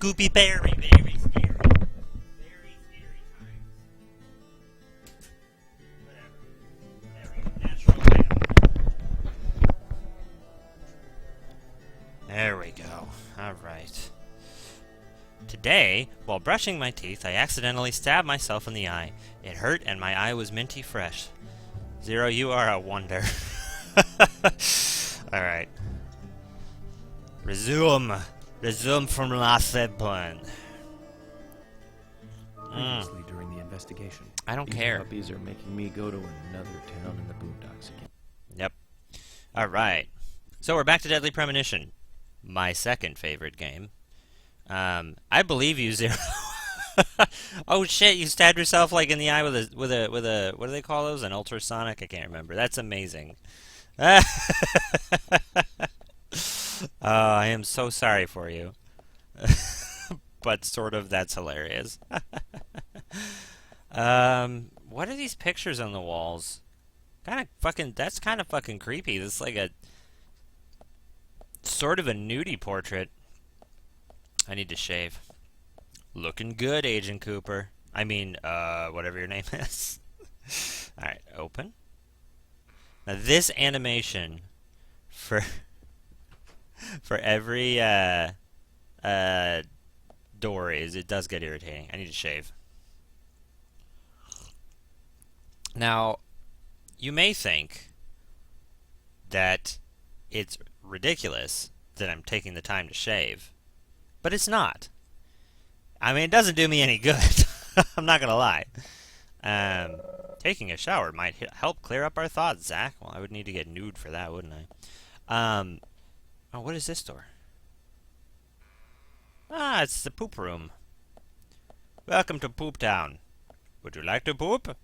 Scoopy Berry. Very scary. Very scary times. Whatever. Natural item. There we go. Alright. Today, while brushing my teeth, I accidentally stabbed myself in the eye. It hurt and my eye was minty fresh. Zero, you are a wonder. Alright. Resume. Resume from last point. Previously during the investigation. I don't These care. puppies are making me go to another town in the boondocks again. Yep. Alright. So we're back to Deadly Premonition. My second favorite game. I believe you, Zero. Oh shit, you stabbed yourself like in the eye with a what do they call those? An ultrasonic? I can't remember. That's amazing. I am so sorry for you. But sort of that's hilarious. What are these pictures on the walls? That's kind of fucking creepy. This is like a sort of a nudie portrait. I need to shave. Looking good, Agent Cooper. I mean, whatever your name is. Alright, open. Now this animation for every door it does get irritating. I need to shave. Now, you may think that it's ridiculous that I'm taking the time to shave. But it's not. I mean, it doesn't do me any good. I'm not gonna lie. Taking a shower might help clear up our thoughts, Zach. Well, I would need to get nude for that, wouldn't I? Oh, what is this door? Ah, it's the poop room. Welcome to Poop Town. Would you like to poop?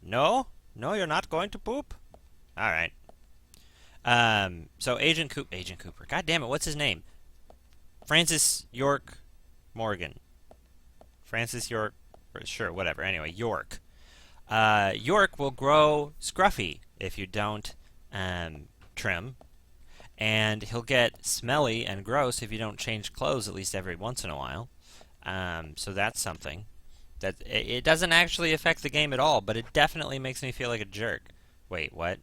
No? No, you're not going to poop? Alright. So Agent Cooper. God damn it, what's his name? Francis York Morgan. Francis York, sure, whatever. Anyway, York. York will grow scruffy if you don't trim. And he'll get smelly and gross if you don't change clothes at least every once in a while. So that's something. That it doesn't actually affect the game at all, but it definitely makes me feel like a jerk. Wait, what?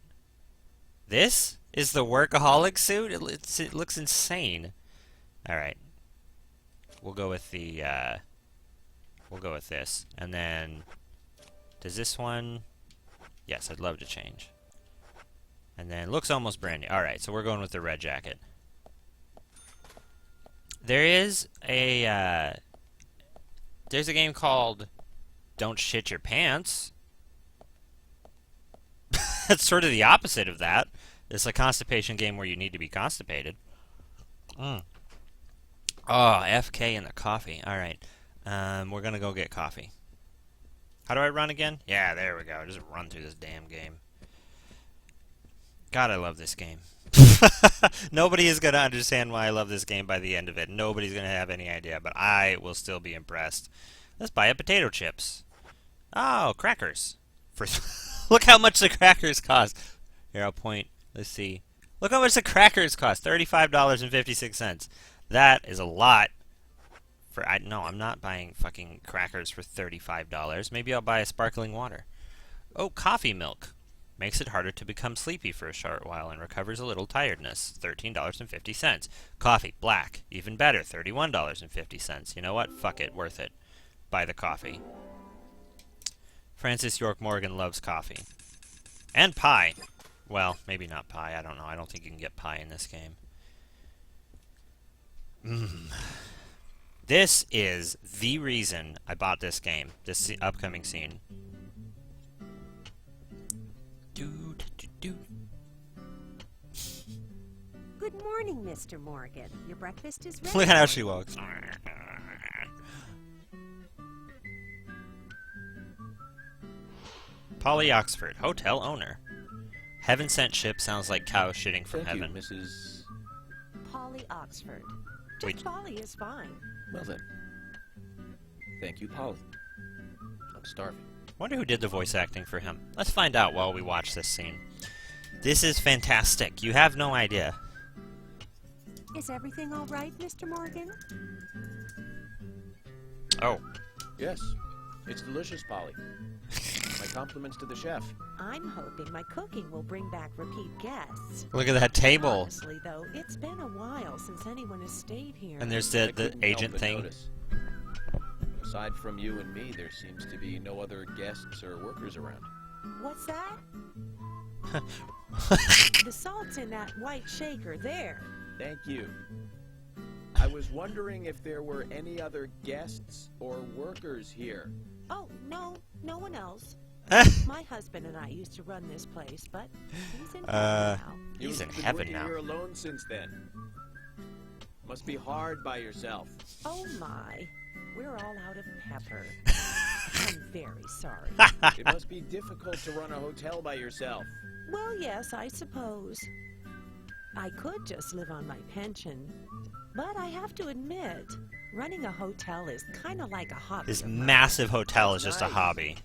This is the workaholic suit? It looks insane. Alright. We'll go with the, we'll go with this. And then, does this one? Yes, I'd love to change. And then, looks almost brand new. Alright, so we're going with the red jacket. There is a, there's a game called Don't Shit Your Pants. That's sort of the opposite of that. It's a constipation game where you need to be constipated. Oh, FK and the coffee. Alright. We're gonna go get coffee. How do I run again? Yeah, there we go. Just run through this damn game. God, I love this game. Nobody is gonna understand why I love this game by the end of it. Nobody's gonna have any idea, but I will still be impressed. Let's buy a potato chips. Oh, crackers. Look how much the crackers cost. Here, I'll point. Let's see. Look how much the crackers cost. $35.56. That is a lot. No, I'm not buying fucking crackers for $35. Maybe I'll buy a sparkling water. Oh, coffee milk. Makes it harder to become sleepy for a short while and recovers a little tiredness. $13.50. Coffee, black. Even better, $31.50. You know what? Fuck it. Worth it. Buy the coffee. Francis York Morgan loves coffee. And pie. Well, maybe not pie. I don't know. I don't think you can get pie in this game. This is the reason I bought this game. This upcoming scene. Good morning, Mr. Morgan. Your breakfast is ready. Look at how she walks. Polly Oxford, hotel owner. Heaven sent ship sounds like cow shitting from Thank heaven. you, Mrs. Polly Oxford. Wait. Just Polly is fine. Well then. Thank you, Polly. I'm starving. Wonder who did the voice acting for him. Let's find out while we watch this scene. This is fantastic. You have no idea. Is everything all right, Mr. Morgan? Oh. Yes, it's delicious, Polly. My compliments to the chef. I'm hoping my cooking will bring back repeat guests. Look at that table. Honestly, though, it's been a while since anyone has stayed here. And there's I the couldn't agent help but thing. notice. Aside from you and me, there seems to be no other guests or workers around. What's that? The salt's in that white shaker there. Thank you. I was wondering if there were any other guests or workers here. Oh, no one else. My husband and I used to run this place, but he's in heaven now. He's in You've been heaven working now. here alone since then. Must be hard by yourself. Oh my, we're all out of pepper. I'm very sorry. It must be difficult to run a hotel by yourself. Well, yes, I suppose. I could just live on my pension, but I have to admit, running a hotel is kind of like a hobby. This of mine. massive hotel is just a Nice. hobby.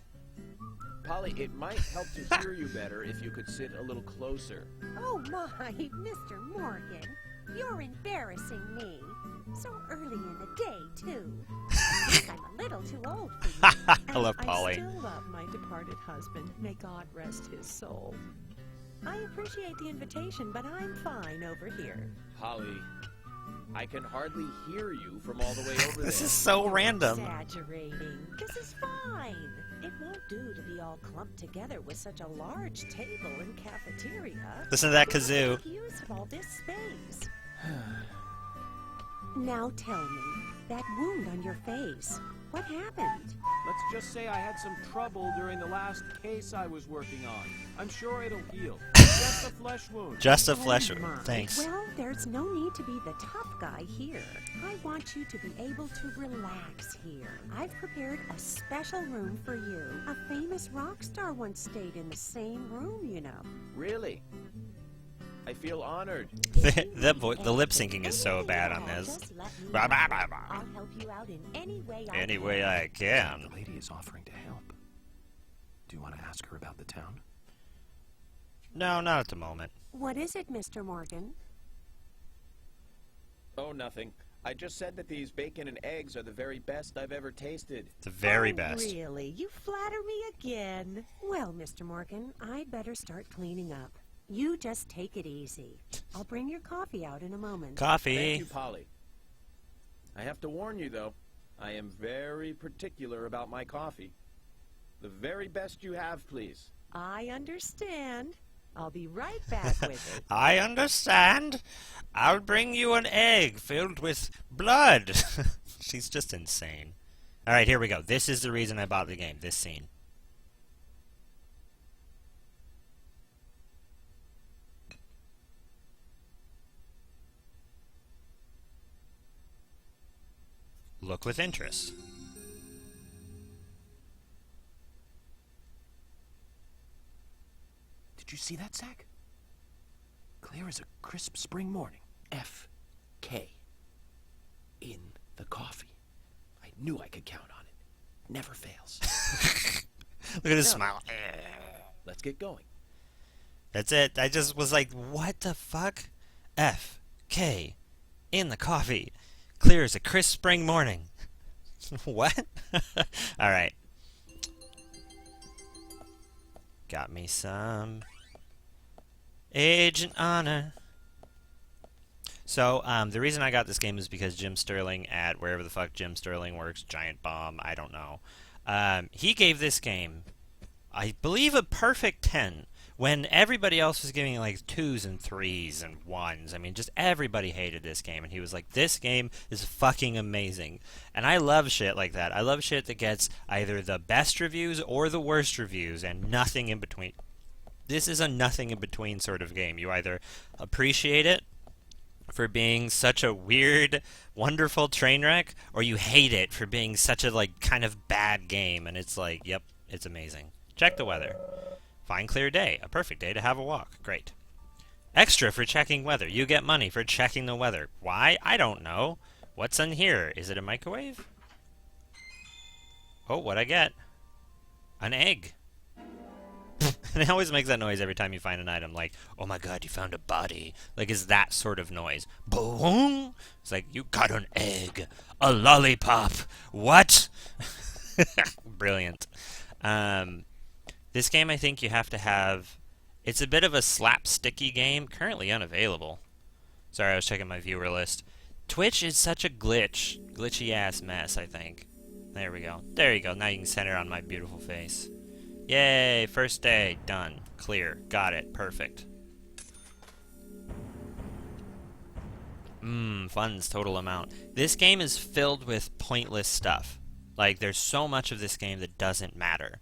Polly, it might help to hear you better if you could sit a little closer. Oh my, Mr. Morgan, you're embarrassing me. So early in the day, too. I think I'm a little too old for you. I love And Polly. I still love my departed husband. May God rest his soul. I appreciate the invitation, but I'm fine over here. Polly, I can hardly hear you from all the way over This there. is so random. Exaggerating. This is fine. It won't do to be all clumped together with such a large table and cafeteria. Listen to that We have to kazoo. make use of all this space. Now tell me, that wound on your face, what happened? Let's just say I had some trouble during the last case I was working on. I'm sure it'll heal. Just a flesh wound. Just a Oh flesh. my. Thanks. Well, there's no need to be the tough guy here. I want you to be able to relax here. I've prepared a special room for you. A famous rock star once stayed in the same room, you know. Really? I feel honored. The lip syncing is so bad on this. Just let me Bah, know. bah, bah, bah. I'll help you out in any way I Any can. way I The can. lady is offering to help. Do you want to ask her about the town? No, not at the moment. What is it, Mr. Morgan? Oh, nothing. I just said that these bacon and eggs are the very best I've ever tasted. The very Oh, best. Really? You flatter me again. Well, Mr. Morgan, I'd better start cleaning up. You just take it easy. I'll bring your coffee out in a moment. Thank Coffee. you, Polly. I have to warn you, though. I am very particular about my coffee. The very best you have, please. I understand. I'll be right back with it. I understand. I'll bring you an egg filled with blood. She's just insane. All right, here we go. This is the reason I bought the game. This scene. Look with interest. Did you see that, Zach? Clear as a crisp spring morning. F.K. In the coffee. I knew I could count on it. Never fails. Look at his Yeah. smile. Let's get going. That's it. I just was like, what the fuck? F. K. In the coffee. Clear as a crisp spring morning. What? Alright. Got me some Agent Honor. So, the reason I got this game is because Jim Sterling at wherever the fuck Jim Sterling works, Giant Bomb, I don't know. He gave this game, I believe, a perfect 10 when everybody else was giving it like 2s and 3s and 1s. I mean, just everybody hated this game, and he was like, this game is fucking amazing. And I love shit like that. I love shit that gets either the best reviews or the worst reviews and nothing in between. This is a nothing in between sort of game. You either appreciate it for being such a weird, wonderful train wreck, or you hate it for being such a like kind of bad game, and it's like, yep, it's amazing. Check the weather. Fine, clear day. A perfect day to have a walk. Great. Extra for checking weather. You get money for checking the weather. Why? I don't know. What's in here? Is it a microwave? Oh, what'd I get? An egg. And it always makes that noise every time you find an item, like, oh my god, you found a body. Like, it's that sort of noise. Boom! It's like, you got an egg. A lollipop. What? Brilliant. This game, I think you have to have... It's a bit of a slapsticky game, currently unavailable. Sorry, I was checking my viewer list. Twitch is such a glitchy-ass mess, I think. There we go. There you go. Now you can center on my beautiful face. Yay! First day. Done. Clear. Got it. Perfect. Funds total amount. This game is filled with pointless stuff. Like, there's so much of this game that doesn't matter.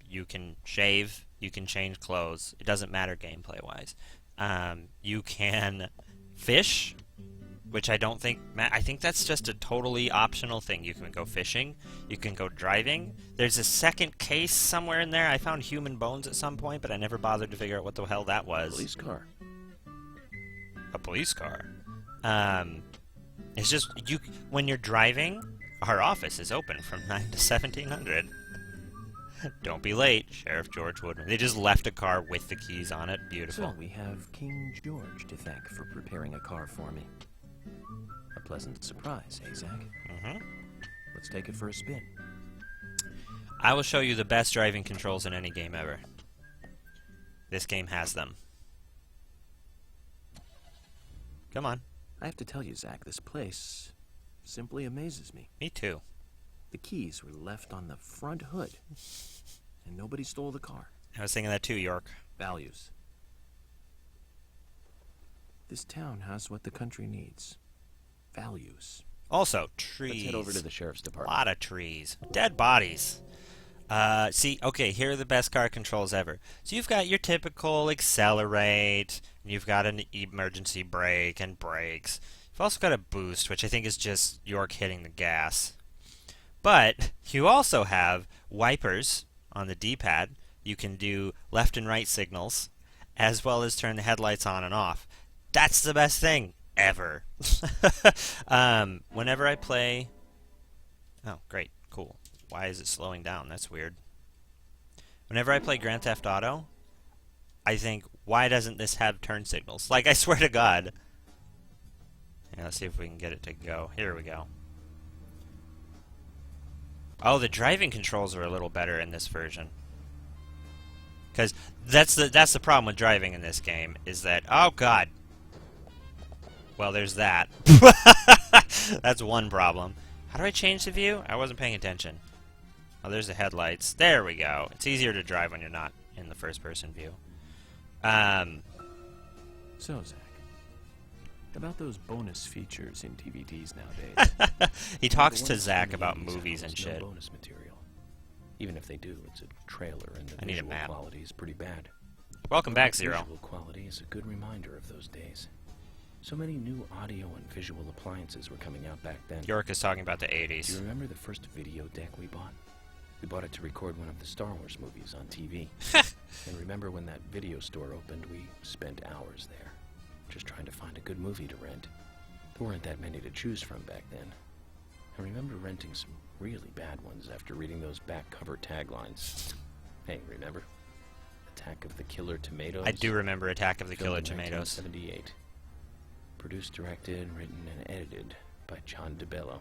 You can shave. You can change clothes. It doesn't matter gameplay-wise. You can fish, which I don't think... I think that's just a totally optional thing. You can go fishing. You can go driving. There's a second case somewhere in there. I found human bones at some point, but I never bothered to figure out what the hell that was. Police car. A police car. It's just, when you're driving, our office is open from 9 to 1700. Don't be late, Sheriff George Woodman. They just left a car with the keys on it. Beautiful. So we have King George to thank for preparing a car for me. A pleasant surprise, eh, Zach? Mm-hmm. Let's take it for a spin. I will show you the best driving controls in any game ever. This game has them. Come on. I have to tell you, Zach, this place simply amazes me. Me too. The keys were left on the front hood, and nobody stole the car. I was thinking that too, York. Values. This town has what the country needs. Values. Also, trees. Let's head over to the sheriff's A department. lot of trees. Dead bodies. See, okay, here are the best car controls ever. So you've got your typical accelerate, and you've got an emergency brake and brakes. You've also got a boost, which I think is just York hitting the gas. But you also have wipers on the D-pad. You can do left and right signals, as well as turn the headlights on and off. That's the best thing ever. Whenever I play... Oh, great. Cool. Why is it slowing down? That's weird. Whenever I play Grand Theft Auto, I think, why doesn't this have turn signals? Like, I swear to God. Yeah, let's see if we can get it to go. Here we go. Oh, the driving controls are a little better in this version. Because that's the problem with driving in this game, is that... Oh, God. Well, there's that. That's one problem. How do I change the view? I wasn't paying attention. Oh, there's the headlights. There we go. It's easier to drive when you're not in the first-person view. So, Zach, about those bonus features in DVDs nowadays. He talks to Zach about movies and shit. No bonus material. Even if they do, it's a trailer, and the I need a visual map. quality is pretty bad. Welcome back, The Zero. visual quality is a good reminder of those days. So many new audio and visual appliances were coming out back then. York is talking about the Do you 80s. remember the first video deck we bought? We bought it to record one of the Star Wars movies on TV. And remember when that video store opened, we spent hours there, just trying to find a good movie to rent. There weren't that many to choose from back then. I remember renting some really bad ones after reading those back cover taglines. Hey, remember? Attack of the Killer Tomatoes? I do remember Attack of the Killer Filmed in Tomatoes. 1978. Produced, directed, written, and edited by John DeBello.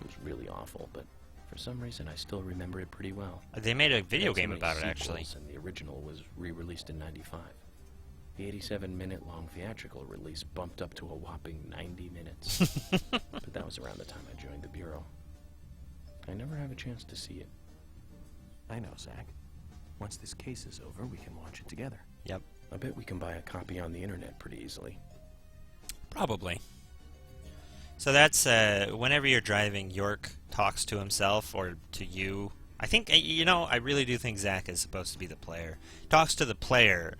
It was really awful, but for some reason I still remember it pretty well. They made a video Had so game many about it, actually. sequels, and the original was re-released in '95. The 87-minute-long theatrical release bumped up to a whopping 90 minutes. But that was around the time I joined the Bureau. I never have a chance to see it. I know, Zach. Once this case is over, we can watch it together. Yep. I bet we can buy a copy on the internet pretty easily. Probably. So that's, whenever you're driving, York talks to himself or to you. I think, you know, I really do think Zach is supposed to be the player. Talks to the player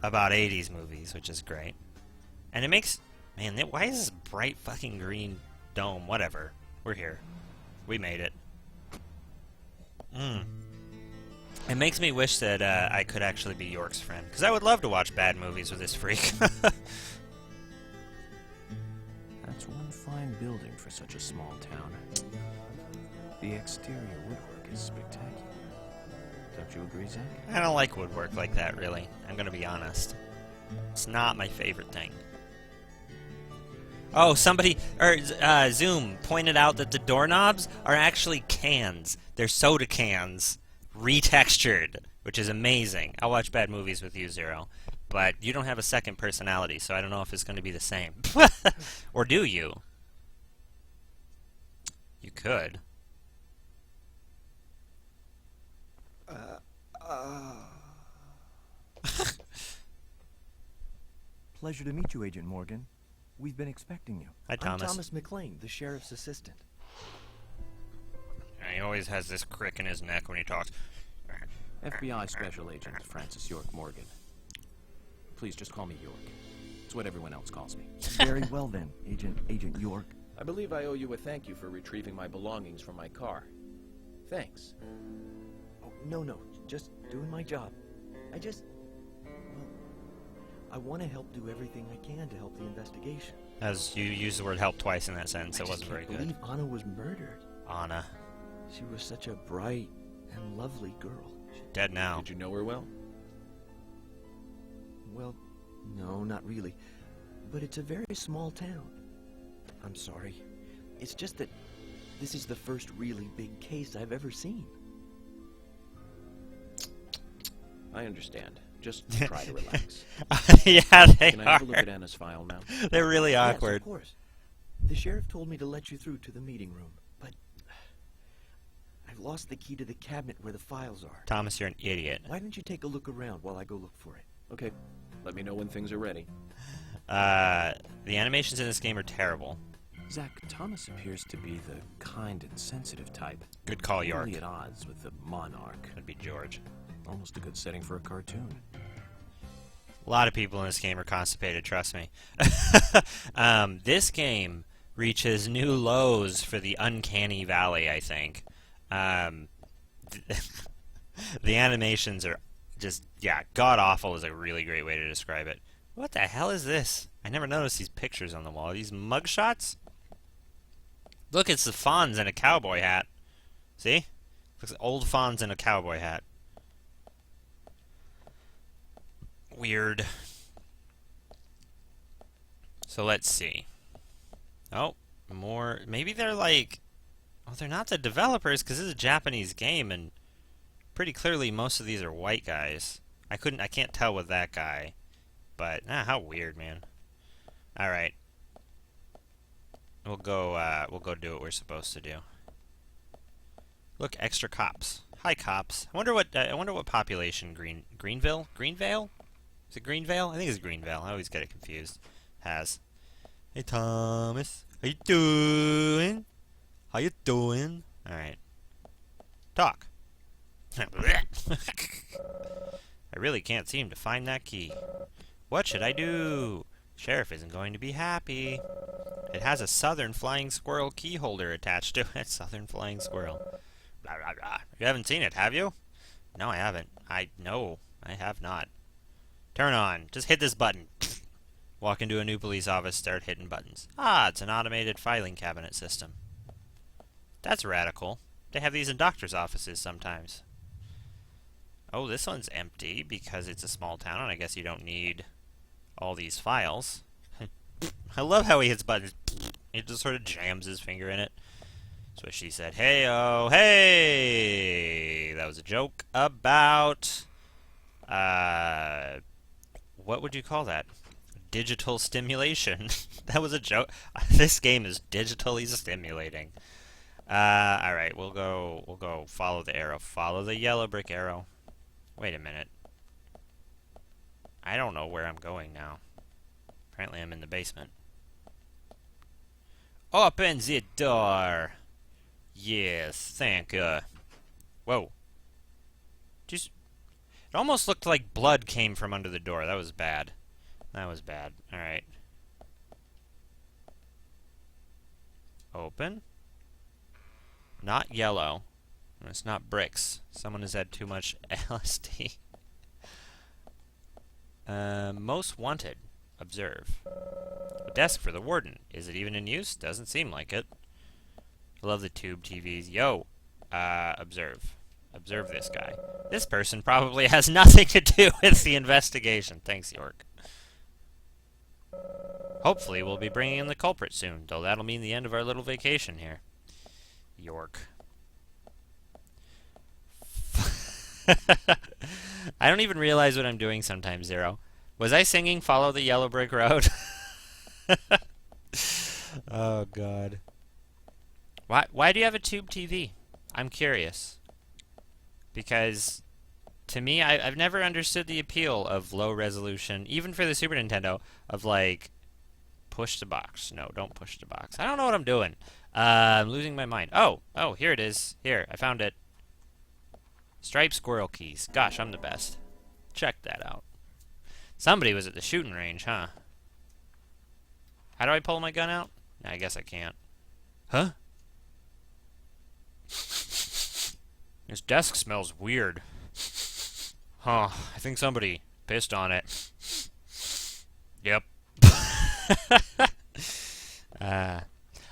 about 80s movies, which is great. And it makes... Man, why is this bright fucking green dome? Whatever. We're here. We made it. It makes me wish that I could actually be York's friend. Because I would love to watch bad movies with this freak. That's one fine building for such a small town. The exterior woodwork is spectacular. Don't you agree, Zach? I don't like woodwork like that, really. I'm gonna be honest. It's not my favorite thing. Oh, somebody, Zoom pointed out that the doorknobs are actually cans. They're soda cans, retextured, which is amazing. I'll watch bad movies with you, Zero. But you don't have a second personality, so I don't know if it's going to be the same. Or do you? You could. Pleasure to meet you, Agent Morgan. We've been expecting you. Hi, Thomas. I'm Thomas McLean, the sheriff's assistant. He always has this crick in his neck when he talks. FBI Special Agent Francis York Morgan. Please just call me York. It's what everyone else calls me. Very well then, Agent York. I believe I owe you a thank you for retrieving my belongings from my car. Thanks. Oh, no, just doing my job. Well, I want to help do everything I can to help the investigation. As you used the word help twice in that sentence, it wasn't very I good. believe Anna was murdered. Anna. She was such a bright and lovely girl. Dead now. Did you know her well? Well, no, not really. But it's a very small town. I'm sorry. It's just that this is the first really big case I've ever seen. I understand. Just try to relax. Yeah, they Can I are. have a look at Anna's file now? They're really Yes, awkward. of course. The sheriff told me to let you through to the meeting room, but I've lost the key to the cabinet where the files are. Thomas, you're an idiot. Why don't you take a look around while I go look for it? Okay, let me know when things are ready. The animations in this game are terrible. Zach, Thomas appears to be the kind and sensitive type. Good call, York. Totally at odds with the monarch. That'd be George. Almost a good setting for a cartoon. A lot of people in this game are constipated, trust me. This game reaches new lows for the uncanny valley, I think. The animations are just, yeah, god-awful is a really great way to describe it. What the hell is this? I never noticed these pictures on the wall. Are these mugshots? Look, it's the Fonz in a cowboy hat. See? Looks like old Fonz in a cowboy hat. Weird. So let's see. Oh, more. Maybe they're like. Oh, they're not the developers because this is a Japanese game, and pretty clearly most of these are white guys. I can't tell with that guy, but how weird, man. All right. We'll go do what we're supposed to do. Look, extra cops. Hi, cops. I wonder what population Greenvale? Is it Greenvale? I think it's Greenvale. I always get it confused. Has. Hey, Thomas. How you doing? How you doing? All right. Talk. I really can't seem to find that key. What should I do? Sheriff isn't going to be happy. It has a Southern Flying Squirrel key holder attached to it. Southern Flying Squirrel. Blah, blah, blah. You haven't seen it, have you? No, I haven't. No, I have not. Turn on. Just hit this button. Walk into a new police office, start hitting buttons. Ah, it's an automated filing cabinet system. That's radical. They have these in doctor's offices sometimes. Oh, this one's empty because it's a small town, and I guess you don't need all these files. I love how he hits buttons. He just sort of jams his finger in it. That's what she said. Hey-oh, hey! That was a joke about... what would you call that? Digital stimulation. That was a joke. This game is digitally stimulating. Alright, we'll go follow the arrow. Follow the yellow brick arrow. Wait a minute. I don't know where I'm going now. Apparently I'm in the basement. Open the door! Yes, thank you. Whoa. Just... It almost looked like blood came from under the door. That was bad. That was bad. Alright. Open. Not yellow. It's not bricks. Someone has had too much LSD. Most wanted. Observe. A desk for the warden. Is it even in use? Doesn't seem like it. I love the tube TVs. Yo! Observe. Observe this guy. This person probably has nothing to do with the investigation. Thanks, York. Hopefully we'll be bringing in the culprit soon, though that'll mean the end of our little vacation here. York. I don't even realize what I'm doing sometimes, Zero. Was I singing Follow the Yellow Brick Road? Oh, God. Why do you have a tube TV? I'm curious. Because, to me, I've never understood the appeal of low resolution, even for the Super Nintendo, of, like, push the box. No, don't push the box. I don't know what I'm doing. I'm losing my mind. Oh, here it is. Here, I found it. Striped squirrel keys. Gosh, I'm the best. Check that out. Somebody was at the shooting range, huh? How do I pull my gun out? I guess I can't. Huh? This desk smells weird. Huh, I think somebody pissed on it. Yep.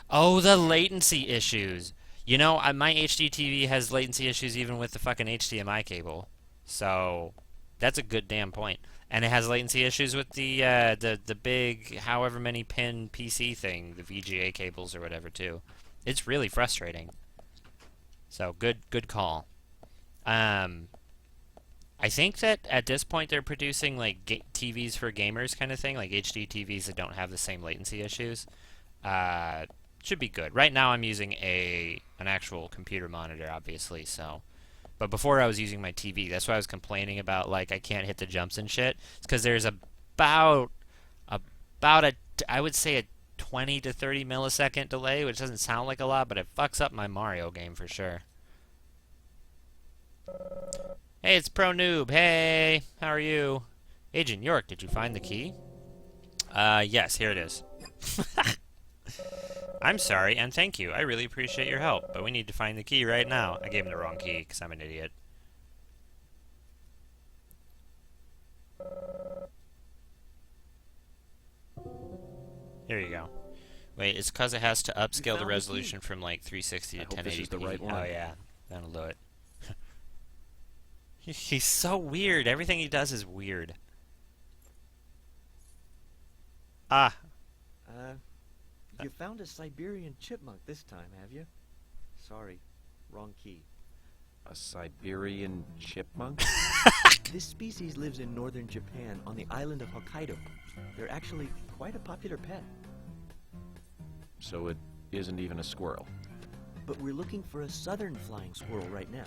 Oh, the latency issues. You know, my HD TV has latency issues even with the fucking HDMI cable. So, that's a good damn point. And it has latency issues with the big, however many pin PC thing, the VGA cables or whatever too. It's really frustrating. So good call. I think that at this point they're producing like TVs for gamers kind of thing, like HD TVs that don't have the same latency issues. Should be good. Right now I'm using an actual computer monitor, obviously. So. But before I was using my TV. That's why I was complaining about, like, I can't hit the jumps and shit. It's because there's about I would say a 20 to 30 millisecond delay, which doesn't sound like a lot, but it fucks up my Mario game for sure. Hey, it's Pro Noob. Hey, how are you? Agent York, did you find the key? Yes, here it is. I'm sorry, and thank you. I really appreciate your help, but we need to find the key right now. I gave him the wrong key, because I'm an idiot. Here you go. Wait, it's because it has to upscale the resolution from, like, 360 to 1080p. This is the right one. Oh, yeah. That'll do it. He's so weird. Everything he does is weird. Ah. You found a Siberian chipmunk this time, have you? Sorry, wrong key. A Siberian chipmunk? This species lives in northern Japan on the island of Hokkaido. They're actually quite a popular pet. So it isn't even a squirrel. But we're looking for a southern flying squirrel right now.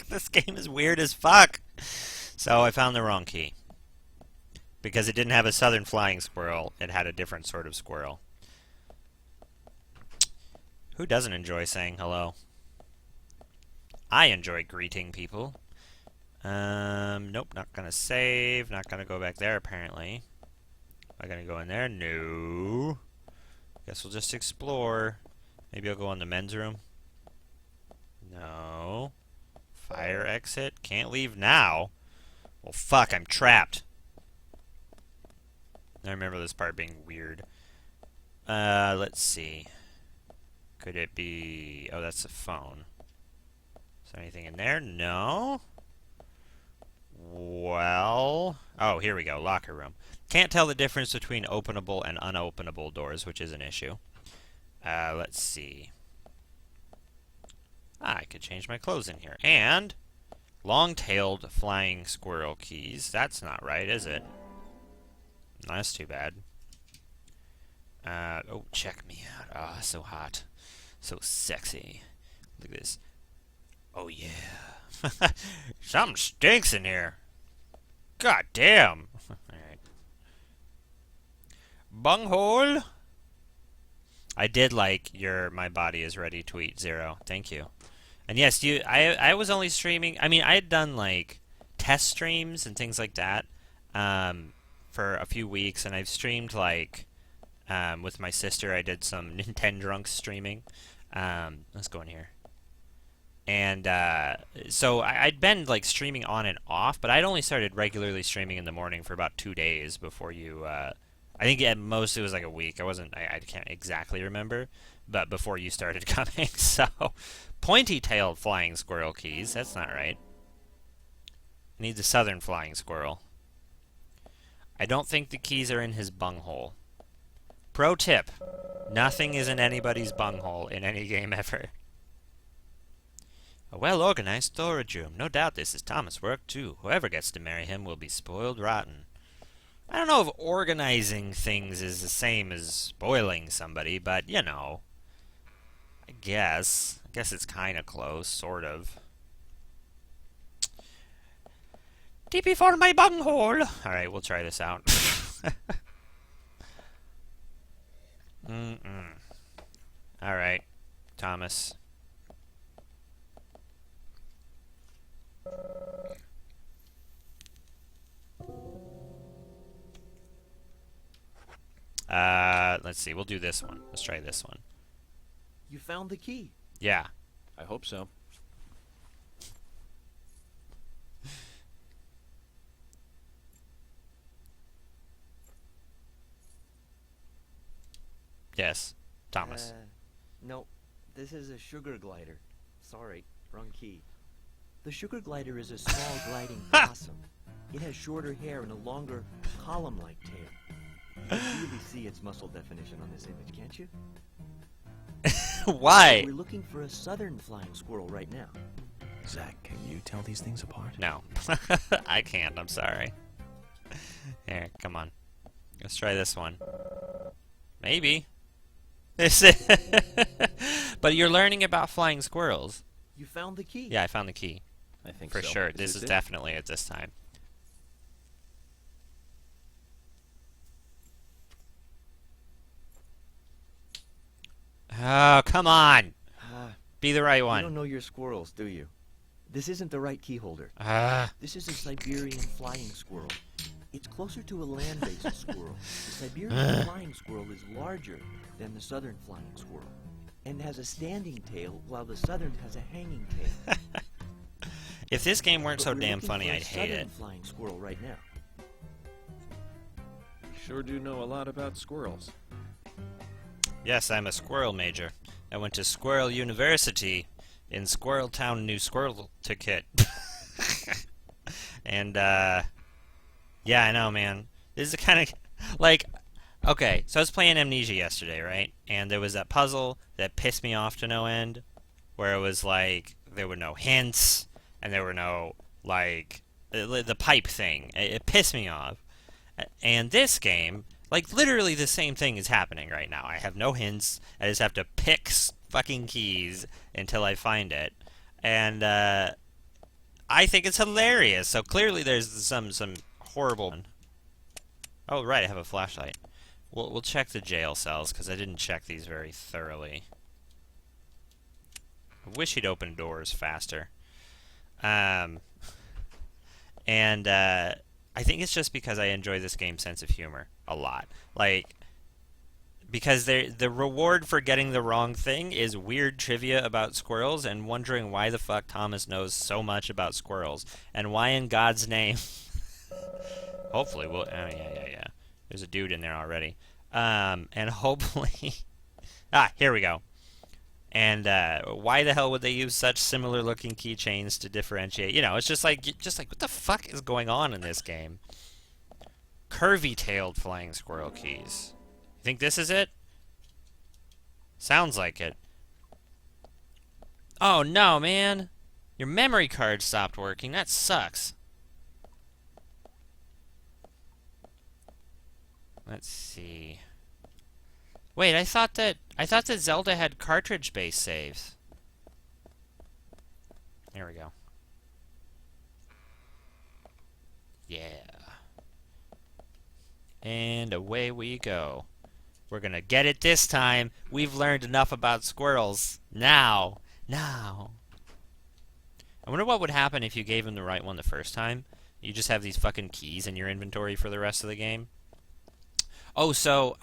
This game is weird as fuck. So I found the wrong key. Because it didn't have a southern flying squirrel, it had a different sort of squirrel. Who doesn't enjoy saying hello? I enjoy greeting people. Nope, not gonna save. Not gonna go back there, apparently. Am I gonna go in there? No. Guess we'll just explore. Maybe I'll go in the men's room. No. Fire exit. Can't leave now. Well, fuck, I'm trapped. I remember this part being weird. Let's see. Could it be... Oh, that's a phone. Is there anything in there? No? Well... Oh, here we go. Locker room. Can't tell the difference between openable and unopenable doors, which is an issue. Let's see. I could change my clothes in here. And... long-tailed flying squirrel keys. That's not right, is it? That's too bad. Oh, check me out. Ah, so hot. So sexy. Look at this. Oh, yeah. Something stinks in here. God damn. Alright. Bunghole. I did like your My Body Is Ready tweet, Zero. Thank you. And yes, I was only streaming. I mean, I had done, like, test streams and things like that. For a few weeks, and I've streamed like with my sister. I did some Nintendo drunk streaming. Let's go in here. And so I'd been like streaming on and off, but I'd only started regularly streaming in the morning for about 2 days before you. I think at most it was like a week. I can't exactly remember, but before you started coming. So pointy-tailed flying squirrel keys. That's not right. Need the southern flying squirrel. I don't think the keys are in his bunghole. Pro tip. Nothing is in anybody's bunghole in any game ever. A well-organized storage room. No doubt this is Thomas' work, too. Whoever gets to marry him will be spoiled rotten. I don't know if organizing things is the same as spoiling somebody, but, you know. I guess it's kind of close, sort of. TP for my bunghole! Alright, we'll try this out. Alright, Thomas. Let's see, we'll do this one. Let's try this one. You found the key. Yeah. I hope so. Yes, Thomas. No, this is a sugar glider. Sorry, wrong key. The sugar glider is a small gliding possum. It has shorter hair and a longer, column-like tail. You can really see its muscle definition on this image, can't you? Why? We're looking for a southern flying squirrel right now. Zach, can you tell these things apart? No. I can't, I'm sorry. Here, come on. Let's try this one. Maybe. But you're learning about flying squirrels. You found the key. Yeah, I found the key. I think For so. sure. This is it? definitely it this time. Oh, come on! Be the right You one. don't know your squirrels, do you? This isn't the right key holder. This is a Siberian flying squirrel. It's closer to a land-based squirrel. The Siberian flying squirrel is larger than the southern flying squirrel, and has a standing tail, while the southern has a hanging tail. If this game weren't But so we're damn looking funny, for a I'd hate southern it. flying squirrel right now. Sure do know a lot about squirrels. Yes, I'm a squirrel major. I went to Squirrel University in Squirrel Town, New Squirrel Ticket. And, yeah, I know, man. This is the kind of, like, okay, so I was playing Amnesia yesterday, right? And there was that puzzle that pissed me off to no end, where it was like, there were no hints, and there were no, like, the pipe thing. It pissed me off. And this game, like, literally the same thing is happening right now. I have no hints. I just have to pick fucking keys until I find it. And, I think it's hilarious. So clearly there's some horrible... Oh, right, I have a flashlight. We'll check the jail cells, because I didn't check these very thoroughly. I wish he'd open doors faster. And, I think it's just because I enjoy this game's sense of humor a lot. Like, because the reward for getting the wrong thing is weird trivia about squirrels and wondering why the fuck Thomas knows so much about squirrels. And why in God's name... Hopefully we'll... Oh, yeah. There's a dude in there already. And hopefully... here we go. And why the hell would they use such similar-looking keychains to differentiate? You know, it's just like, what the fuck is going on in this game? Curvy-tailed flying squirrel keys. You think this is it? Sounds like it. Oh, no, man. Your memory card stopped working. That sucks. Let's see. Wait, I thought that Zelda had cartridge-based saves. There we go. Yeah. And away we go. We're gonna get it this time. We've learned enough about squirrels. Now. I wonder what would happen if you gave him the right one the first time. You just have these fucking keys in your inventory for the rest of the game. Oh, so,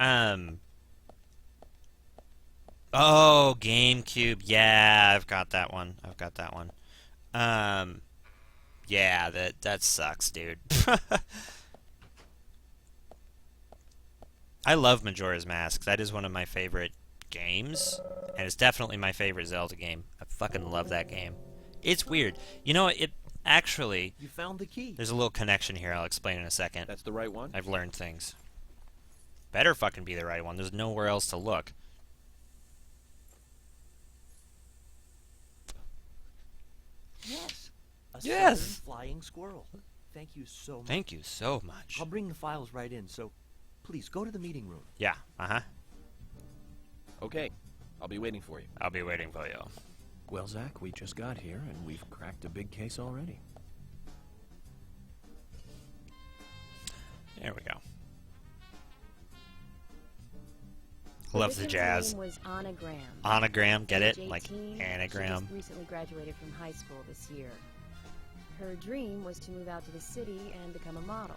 oh, GameCube. Yeah, I've got that one. Yeah, that sucks, dude. I love Majora's Mask. That is one of my favorite games, and it's definitely my favorite Zelda game. I fucking love that game. It's weird. You know, Actually, You found the key. there's a little connection here. I'll explain in a second. That's the right one? I've learned things. Better fucking be the right one. There's nowhere else to look. Yes. A Yes. southern flying squirrel. Thank you so much. Thank you so much. I'll bring the files right in, so please go to the meeting room. Yeah, uh-huh. Okay. I'll be waiting for you. I'll be waiting for you. Well, Zach, we just got here, and we've cracked a big case already. There we go. Love the victim's jazz. name was Anagram. Anagram, get it? Age Like 18, anagram. She just recently graduated from high school this year. Her dream was to move out to the city and become a model.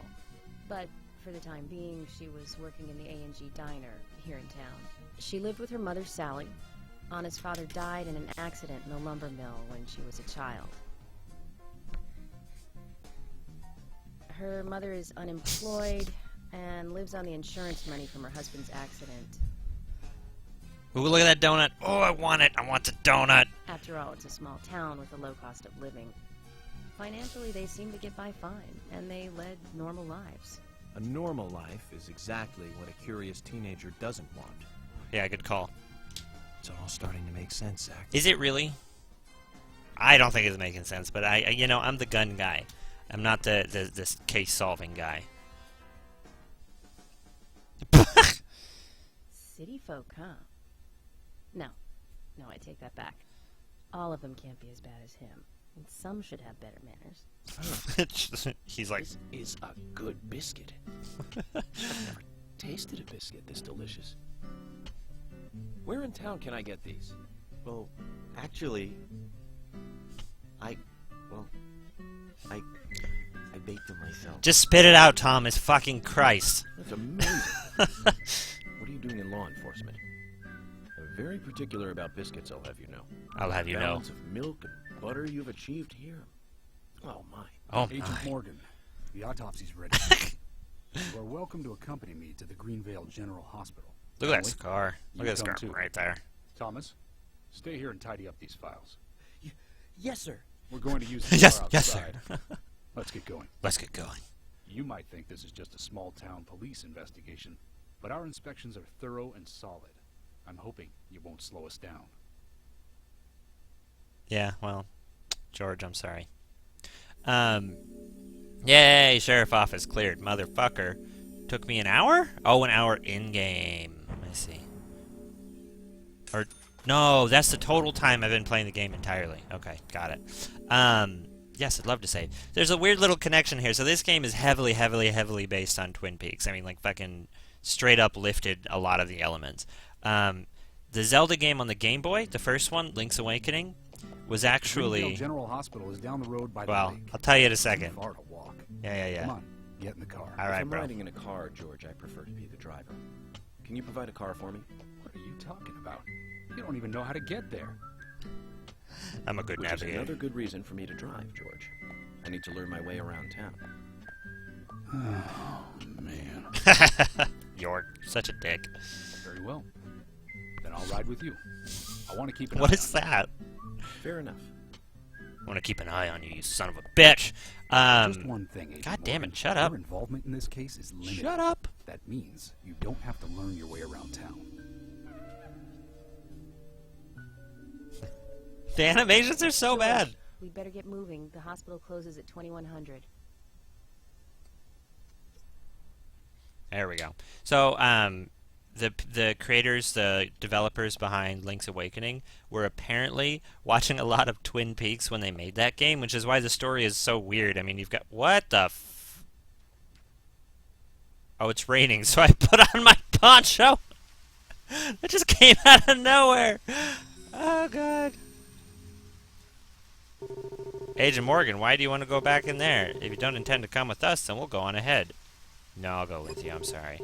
But for the time being, she was working in the A&G diner here in town. She lived with her mother, Sally. Anna's father died in an accident in the lumber mill when she was a child. Her mother is unemployed and lives on the insurance money from her husband's accident. Ooh, look at that donut. Oh, I want it. I want the donut. After all, it's a small town with a low cost of living. Financially, they seem to get by fine, and they led normal lives. A normal life is exactly what a curious teenager doesn't want. Yeah, good call. It's all starting to make sense, Zach. Is it really? I don't think it's making sense, but I'm the gun guy. I'm not this case-solving guy. City folk, huh? No, I take that back. All of them can't be as bad as him, and some should have better manners. He's like, This is a good biscuit. I've never tasted a biscuit this delicious. Where in town can I get these? Well, actually, I baked them myself. just spit it out, Thomas. Fucking Christ. That's amazing. What are you doing in law enforcement? I'm very particular about biscuits, I'll have you know. I'll have you The know. balance of milk and butter you've achieved here. Oh, my. Oh Agent my. Morgan, the autopsy's ready. You are welcome to accompany me to the Greenvale General Hospital. Look at that scar. Look You at that come scar too. right there. Thomas, stay here and tidy up these files. Yes, sir. We're going to use the Yes, car yes, sir. outside. Let's get going. Let's get going. You might think this is just a small-town police investigation, but our inspections are thorough and solid. I'm hoping you won't slow us down. Yeah, well, George, I'm sorry. Yay, sheriff office cleared. Motherfucker. Took me an hour? Oh, an hour in-game. I see. Or, no, that's the total time I've been playing the game entirely. Okay, got it. Yes, I'd love to save. There's a weird little connection here. So this game is heavily, heavily, heavily based on Twin Peaks. I mean, like, fucking straight up lifted a lot of the elements. The Zelda game on the Game Boy, the first one, Link's Awakening, was Greenvale actually... General Hospital is down the road by the Well, lake. I'll tell you in a Too second. far to walk. Yeah. Come on, get in the car. All If right, I'm bro. riding in a car, George, I prefer to be the driver. Can you provide a car for me? What are you talking about? You don't even know how to get there. I'm a good Which is navigator. another good reason for me to drive, George. I need to learn my way around town. Oh, man. York, such a dick. Very well. Then I'll ride with you. I want to keep an What eye is on that? Fair enough. I want to keep an eye on you, you son of a bitch. you. Just one thing, Agent God damn it, Morgan. shut up. Your involvement in this case is limited. Shut up. That means you don't have to learn your way around town. The animations are so bad. We'd better get moving. The hospital closes at 2100. There we go. So, the creators, the developers behind Link's Awakening were apparently watching a lot of Twin Peaks when they made that game, which is why the story is so weird. I mean, you've got... What the f... Oh, it's raining, so I put on my poncho. It just came out of nowhere. Oh, God. Agent Morgan, why do you want to go back in there? If you don't intend to come with us, then we'll go on ahead. No, I'll go with you. I'm sorry.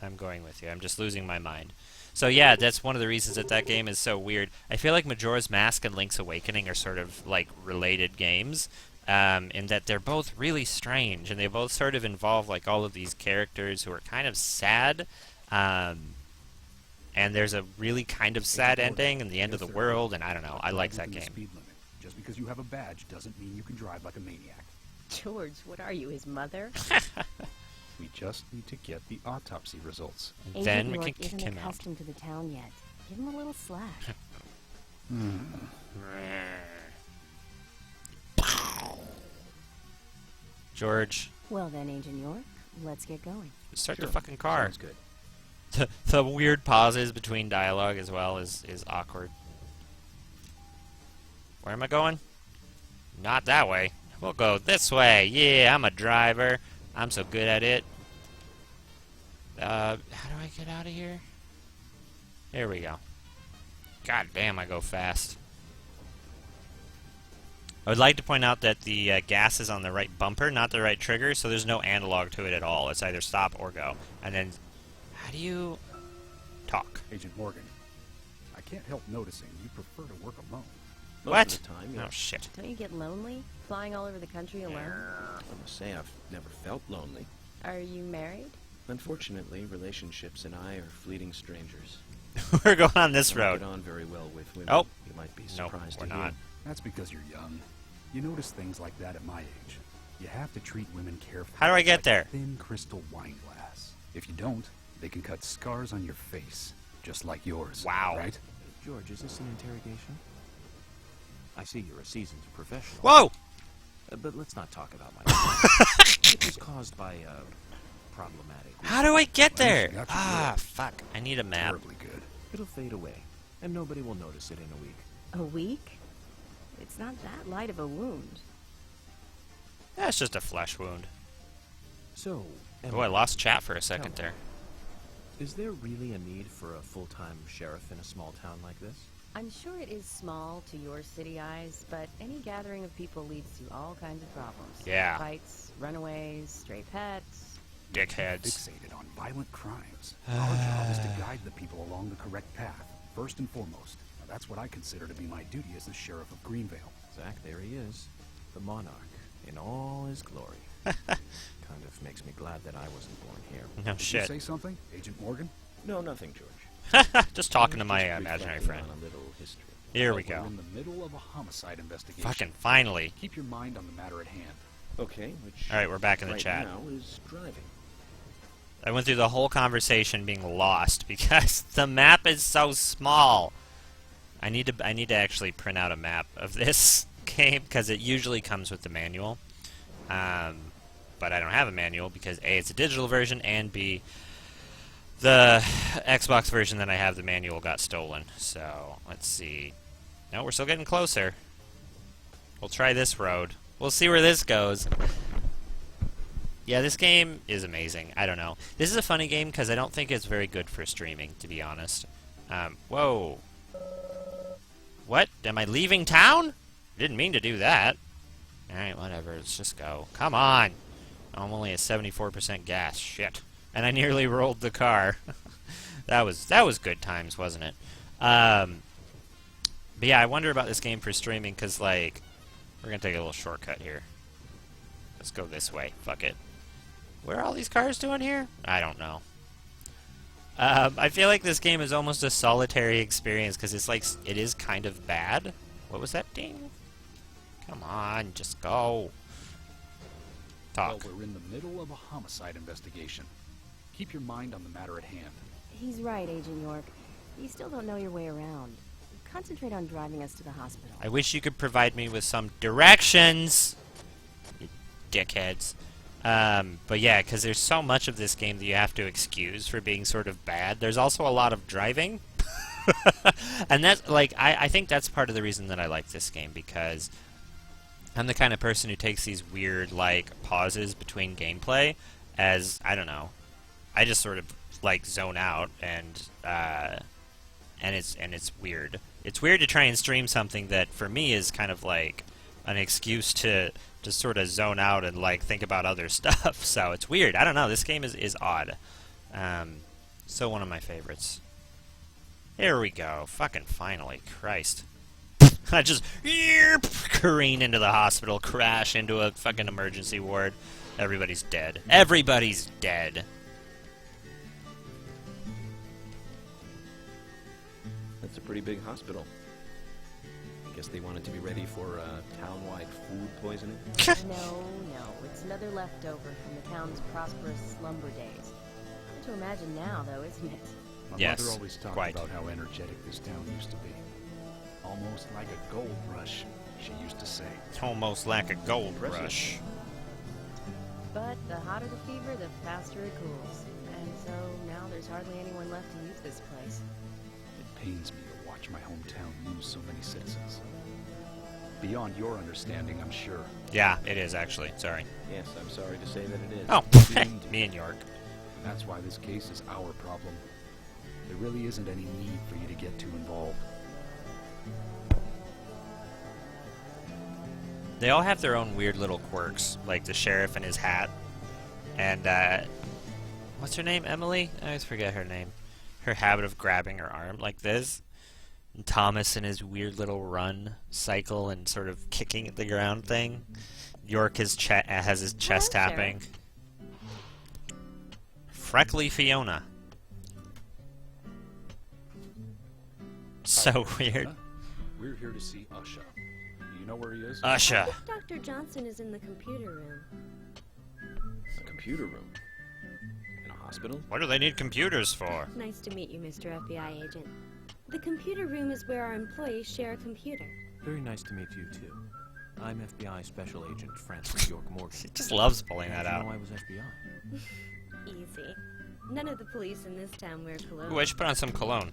I'm going with you. I'm just losing my mind. So yeah, that's one of the reasons that that game is so weird. I feel like Majora's Mask and Link's Awakening are sort of like related games, in that they're both really strange, and they both sort of involve like all of these characters who are kind of sad, and there's a really kind of sad ending and the end of the world, and I don't know. I like that game. Speed limit. Just because you have a badge doesn't mean you can drive like a maniac. George, what are you, his mother? We just need to get the autopsy results. And then we Agent can York kick isn't him out. accustomed to the town yet. Give him a little slack. George, Well then, Agent York, let's get going. start the fucking car. Sounds good. The weird pauses between dialogue as well is awkward. Where am I going? Not that way. We'll go this way. Yeah, I'm a driver. I'm so good at it. How do I get out of here? Here we go. God damn, I go fast. I would like to point out that the gas is on the right bumper, not the right trigger, so there's no analog to it at all. It's either stop or go. And then, how do you talk? Agent Morgan, I can't help noticing you prefer to work alone. Most What? of the time, Oh, shit. Don't you get lonely, flying all over the country alone? I must say I've never felt lonely. Are you married? Unfortunately, relationships and I are fleeting strangers. We're going on this I don't road. get on very well with women. Oh. You might be Nope, surprised we're to not. hear. That's because you're young. You notice things like that at my age. You have to treat women carefully. How do I get like there? A thin crystal wine glass. If you don't, they can cut scars on your face, just like yours. Wow. Right? George, is this an interrogation? I see you're a seasoned professional. Whoa! But let's not talk about my It was caused by problematic. How do I get there? Got you Ah, good. fuck. I need a map. Terribly good. It'll fade away, and nobody will notice it in a week. A week? It's not that light of a wound. That's just a flesh wound. So, Oh, I Emily, lost chat for a second Tell there. is there really a need for a full-time sheriff in a small town like this? I'm sure it is small to your city eyes, but any gathering of people leads to all kinds of problems. Yeah. Fights, runaways, stray pets. Dickheads. Fixated on violent crimes. Our job is to guide the people along the correct path, first and foremost. Now, that's what I consider to be my duty as the sheriff of Greenvale. Zach, there he is. The monarch in all his glory. Kind of makes me glad that I wasn't born here. No Did you shit. say something, Agent Morgan? No, nothing, George. Just talking to Just my imaginary reflecting friend. on a little history. Here Well, we go. We're in the middle of a homicide investigation. Fucking finally. Keep your mind on the matter at hand. Okay, which Alright, we're back in the right chat. now is driving. I went through the whole conversation being lost because the map is so small. I need to actually print out a map of this game because it usually comes with the manual. But I don't have a manual because A, it's a digital version, and B, the Xbox version that I have, the manual got stolen. So, let's see. No, we're still getting closer. We'll try this road. We'll see where this goes. Yeah, this game is amazing. I don't know. This is a funny game because I don't think it's very good for streaming, to be honest. Whoa. What? Am I leaving town? Didn't mean to do that. Alright, whatever. Let's just go. Come on! I'm only at 74% gas. Shit. And I nearly rolled the car. that was good times, wasn't it? But yeah, I wonder about this game for streaming because, like, we're going to take a little shortcut here. Let's go this way. Fuck it. What are all these cars doing here? I don't know. I feel like this game is almost a solitary experience because it's like it is kind of bad. What was that ding? Come on, just go. Talk. Well, we're in the middle of a homicide investigation. Keep your mind on the matter at hand. He's right, Agent York. You still don't know your way around. Concentrate on driving us to the hospital. I wish you could provide me with some directions, you dickheads. But yeah, because there's so much of this game that you have to excuse for being sort of bad. There's also a lot of driving. And that's, like, I think that's part of the reason that I like this game, because I'm the kind of person who takes these weird, like, pauses between gameplay as, I don't know, I just sort of, like, zone out, and it's weird. It's weird to try and stream something that, for me, is kind of like an excuse to sort of zone out and, like, think about other stuff. So it's weird. I don't know. This game is odd. So one of my favorites. Here we go. Fucking finally. Christ. I just careen into the hospital, crash into a fucking emergency ward. Everybody's dead. Everybody's dead. That's a pretty big hospital. Guess they wanted to be ready for town-wide food poisoning? No, it's another leftover from the town's prosperous slumber days. Hard to imagine now, though, isn't it? My Yes, mother always talked quite. about how energetic this town used to be. Almost like a gold rush, she used to say. It's almost like a gold Impressive. rush. But the hotter the fever, the faster it cools. And so now there's hardly anyone left to use this place. It pains me to watch my hometown lose so many citizens. Beyond your understanding, I'm sure. Yeah, it is actually. Sorry. Yes, I'm sorry to say that it is. Oh, Indeed. me and York. That's why this case is our problem. There really isn't any need for you to get too involved. They all have their own weird little quirks, like the sheriff and his hat, and what's her name? Emily? I always forget her name. Her habit of grabbing her arm like this. And Thomas and his weird little run cycle and sort of kicking at the ground thing. York has his chest Hello, tapping. Freckly Fiona. So weird. Huh? We're here to see Usha. Do you know where he is? Usha. Dr. Johnson is in the computer room. A computer room? In a hospital? What do they need computers for? Nice to meet you, Mr. FBI agent. The computer room is where our employees share a computer. Very nice to meet you, too. I'm FBI Special Agent Francis York Morgan. She just loves pulling that How'd out. you know I was FBI? Easy. None of the police in this town wear cologne. Ooh, I should put on some cologne.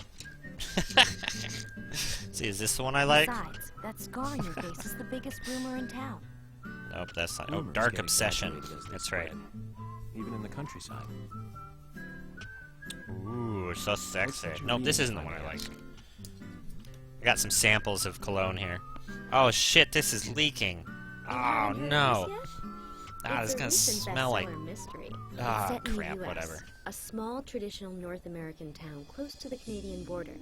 See, is this the one I like? Besides, that scar on your face is the biggest rumor in town. Nope, that's not. Oh, Rumors Dark get Obsession. exaggerated as they That's right. spread, even in the countryside. Ooh, so sexy. What's that Nope, you this mean, isn't the if one I I like. ask? I got some samples of cologne here. Oh shit, this is leaking. Oh no. Ah, this is gonna smell like. Mystery. Ah, It's set in the crap, US, whatever. A small traditional North American town close to the Canadian border.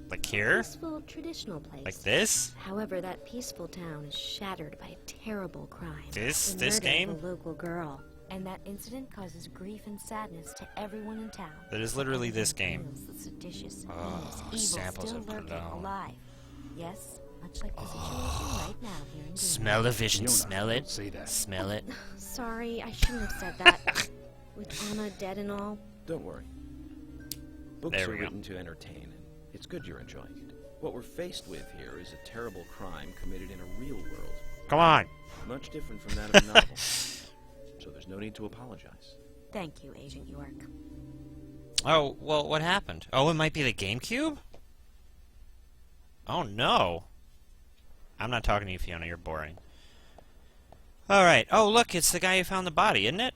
Like here? Peaceful traditional place. Like this? However, that peaceful town is shattered by a terrible crime. This The murder game? of a local girl. And that incident causes grief and sadness to everyone in town. That is literally this game. Feels the seditious, Oh, heinous evil samples still of lurking cologne. alive. Yes, much like the situation right now here in Greenland. Smell the vision, Fiona, smell don't it. say that. Smell it. Sorry, I shouldn't have said that. With Anna dead and all. Don't worry. Books There are we go. written to entertain, and it's good you're enjoying it. What we're faced with here is a terrible crime committed in a real world, Come on. much different from that of a novel. So there's no need to apologize. Thank you, Agent York. Oh, well, what happened? Oh, it might be the GameCube? Oh, no. I'm not talking to you, Fiona. You're boring. Alright. Oh, look, it's the guy who found the body, isn't it?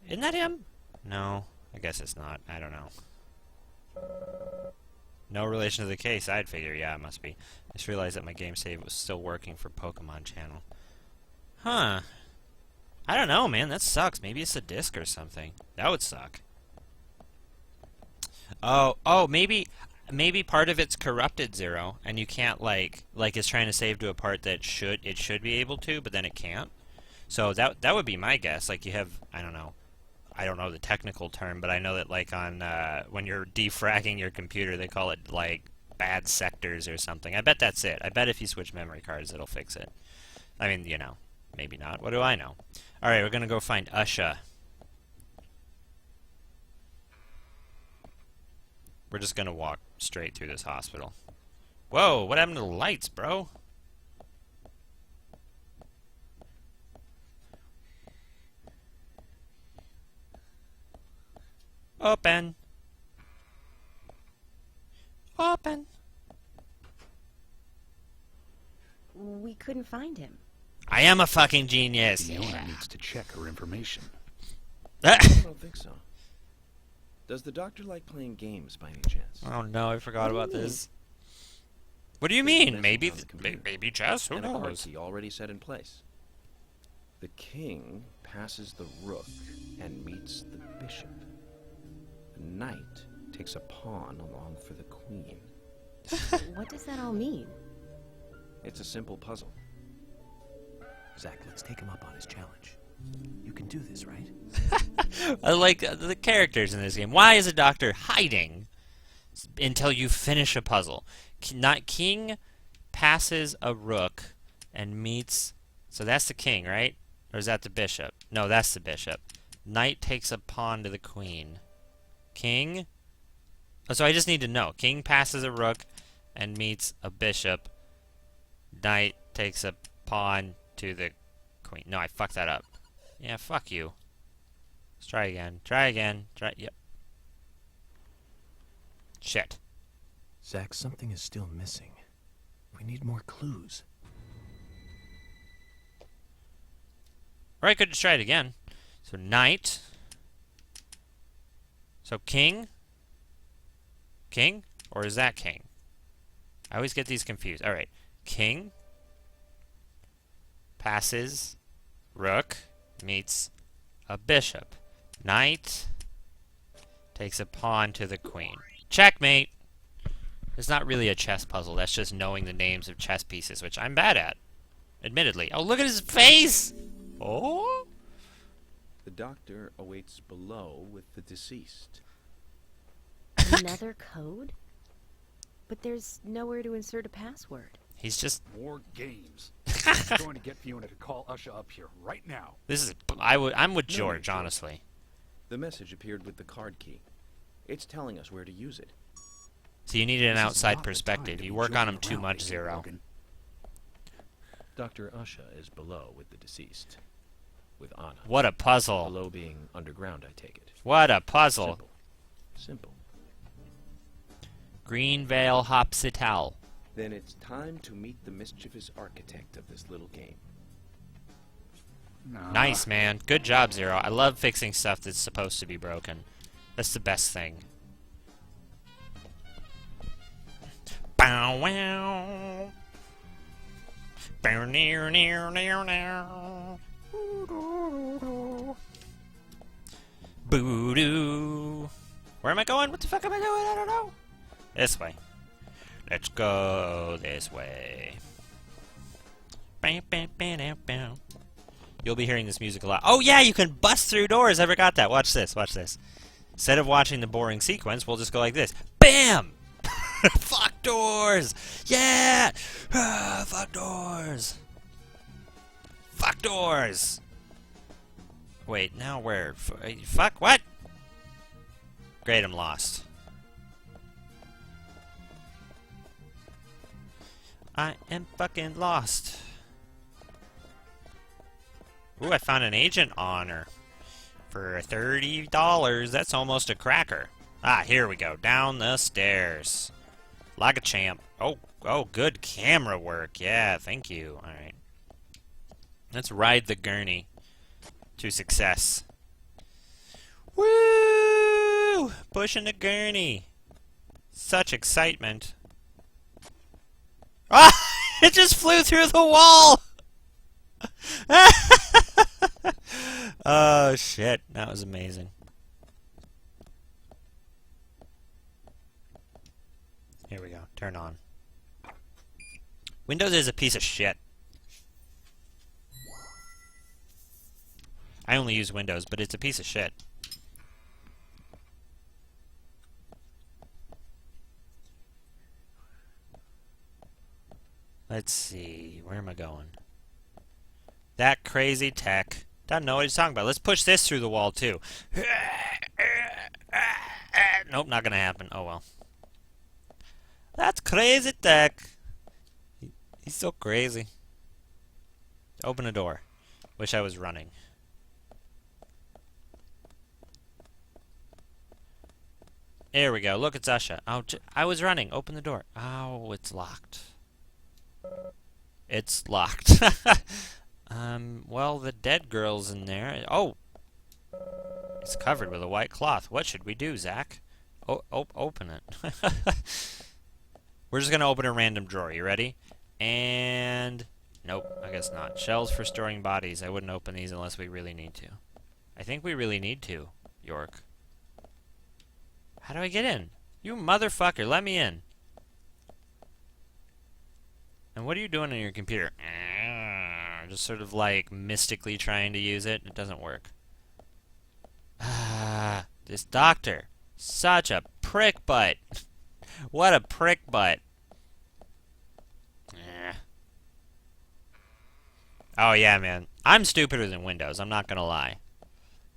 Isn't that him? No, I guess it's not. I don't know. No relation to the case, I'd figure. Yeah, it must be. I just realized that my game save was still working for Pokemon Channel. Huh. I don't know, man. That sucks. Maybe it's a disc or something. That would suck. Oh, maybe part of it's corrupted, Zero, and you can't like it's trying to save to a part that it should be able to, but then it can't. So that would be my guess. Like you have, I don't know the technical term, but I know that like on when you're defragging your computer, they call it like bad sectors or something. I bet that's it. I bet if you switch memory cards, it'll fix it. I mean, you know, maybe not. What do I know? All right, we're gonna go find Usha. We're just gonna walk straight through this hospital. Whoa, what happened to the lights, bro? Open. Open. We couldn't find him. I am a fucking genius. Fiona needs to check her information. I don't think so. Does the doctor like playing games by any chance? Oh no, I forgot about do you this. What do you There's a mean? Maybe message on the computer. maybe chess? Who And a card knows? key already set in place. The king passes the rook and meets the bishop. The knight takes a pawn along for the queen. What does that all mean? It's a simple puzzle. Zach, let's take him up on his challenge. You can do this, right? I like the characters in this game. Why is a doctor hiding until you finish a puzzle? Not king passes a rook and meets... So that's the king, right? Or is that the bishop? No, that's the bishop. Knight takes a pawn to the queen. King? Oh, so I just need to know. King passes a rook and meets a bishop. Knight takes a pawn to the queen. No, I fucked that up. Yeah, fuck you. Let's try again. Try again. Try... Yep. Shit. Zach, something is still missing. We need more clues. Or I could just try it again. So knight. So king. King? Or is that king? I always get these confused. Alright. King. Passes. Rook. Meets a bishop. Knight. Takes a pawn to the queen. Checkmate! It's not really a chess puzzle. That's just knowing the names of chess pieces, which I'm bad at. Admittedly. Oh, look at his face! Oh? The doctor awaits below with the deceased. Another code? But there's nowhere to insert a password. He's just... More games. I'm going to get Fiona to call Usha up here right now. This is... I'm with No, George, George. honestly. The message appeared with the card key. It's telling us where to use it. So you need an This is outside not the perspective. time to You be work on joking him too around, much, Agent Zero. Morgan. Dr. Usha is below with the deceased. With Anna. What a puzzle. Below being underground, I take it. What a puzzle. Simple. Simple. Greenvale Hopsital. Then it's time to meet the mischievous architect of this little game. Nah. Nice, man. Good job, Zero. I love fixing stuff that's supposed to be broken. That's the best thing. Bow wow. Bow near near near now. Boo doo. Where am I going? What the fuck am I doing? I don't know. This way. Let's go this way. Bam, bam, bam, bam, bam. You'll be hearing this music a lot. Oh yeah, you can bust through doors. I forgot that. Watch this. Watch this. Instead of watching the boring sequence, we'll just go like this. Bam! Fuck doors! Yeah! Fuck doors! Fuck doors! Wait, now where? Fuck, what? Great, I'm lost. I am fucking lost. Ooh, I found an agent honor. For $30, that's almost a cracker. Ah, here we go. Down the stairs. Like a champ. Oh, good camera work. Yeah, thank you. Alright. Let's ride the gurney to success. Woo! Pushing the gurney. Such excitement. Ah! It just flew through the wall! Oh, shit. That was amazing. Here we go. Turn on. Windows is a piece of shit. I only use Windows, but it's a piece of shit. Let's see. Where am I going? That crazy tech. Doesn't know what he's talking about. Let's push this through the wall, too. Nope, not gonna happen. Oh, well. That's crazy tech. He's so crazy. Open a door. Wish I was running. There we go. Look, it's Usha. Oh, I was running. Open the door. Oh, it's locked. It's locked. Well, the dead girl's in there. Oh! It's covered with a white cloth. What should we do, Zach? Open it. We're just gonna open a random drawer. You ready? And... Nope, I guess not. Shelves for storing bodies. I wouldn't open these unless we really need to. I think we really need to, York. How do I get in? You motherfucker, let me in. And what are you doing on your computer? Just sort of like mystically trying to use it. It doesn't work. Ah, this doctor. Such a prick butt. What a prick butt. Oh, yeah, man. I'm stupider than Windows, I'm not gonna lie.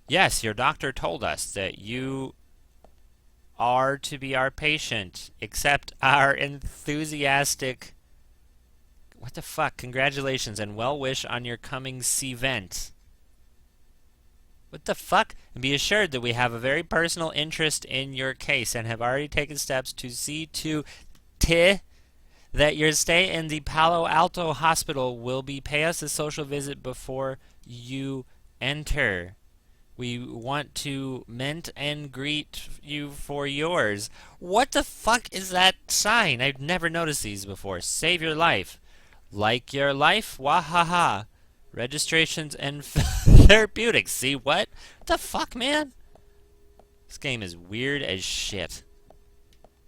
Yes, your doctor told us that you are to be our patient. Accept our enthusiastic... What the fuck? Congratulations and well wish on your coming C-vent. What the fuck? And be assured that we have a very personal interest in your case and have already taken steps to see to that your stay in the Palo Alto hospital will be pay us a social visit before you enter. We want to meet and greet you for yours. What the fuck is that sign? I've never noticed these before. Save your life. Like your life? Wahaha. Registrations and therapeutics. See what? What the fuck, man? This game is weird as shit.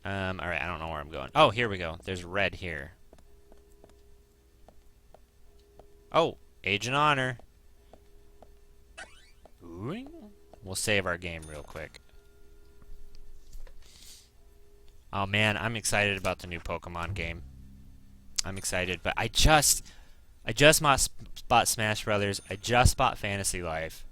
Alright, I don't know where I'm going. Oh, here we go. There's red here. Oh, Agent Honor. We'll save our game real quick. Oh man, I'm excited about the new Pokemon game. I'm excited, but I just bought Smash Brothers. I just bought Fantasy Life.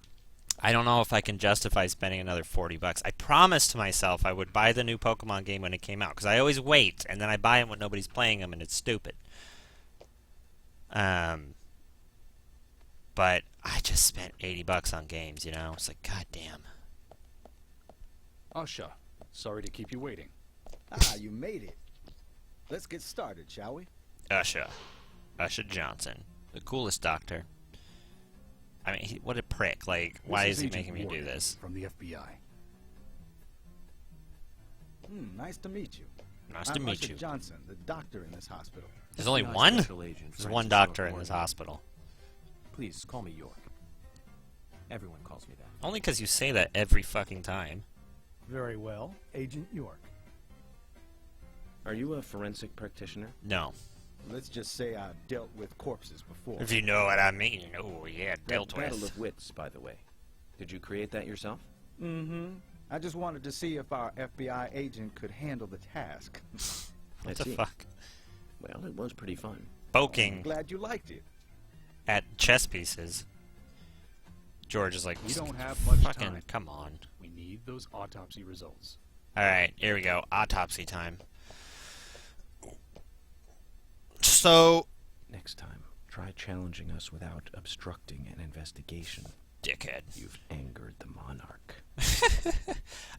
I don't know if I can justify spending another $40. I promised myself I would buy the new Pokemon game when it came out, because I always wait, and then I buy them when nobody's playing them, and it's stupid. But I just spent $80 on games, you know? It's like, goddamn. Usha, sorry to keep you waiting. Ah, you made it. Let's get started, shall we? Usha Johnson. The coolest doctor. I mean, what a prick. Like, why is he making me do this? From the FBI. Nice to meet you. Nice to meet you. Johnson, the doctor in this hospital. There's only FBI one? Special Agent There's Francis one York doctor in Morgan. this hospital. Please, call me York. Everyone calls me that. Only because you say that every fucking time. Very well, Agent York. Are you a forensic practitioner? No. Let's just say I've dealt with corpses before. If you know what I mean. Oh, yeah, dealt That Battle with. of Wits, by the way. Did you create that yourself? I just wanted to see if our FBI agent could handle the task. What the fuck? Well, it was pretty fun. Poking Glad you liked it. at chess pieces. George is like, We don't have much fucking, time. come on. We need those autopsy results. Alright, here we go. Autopsy time. So, Next time, try challenging us without obstructing an investigation. dickhead. You've angered the monarch.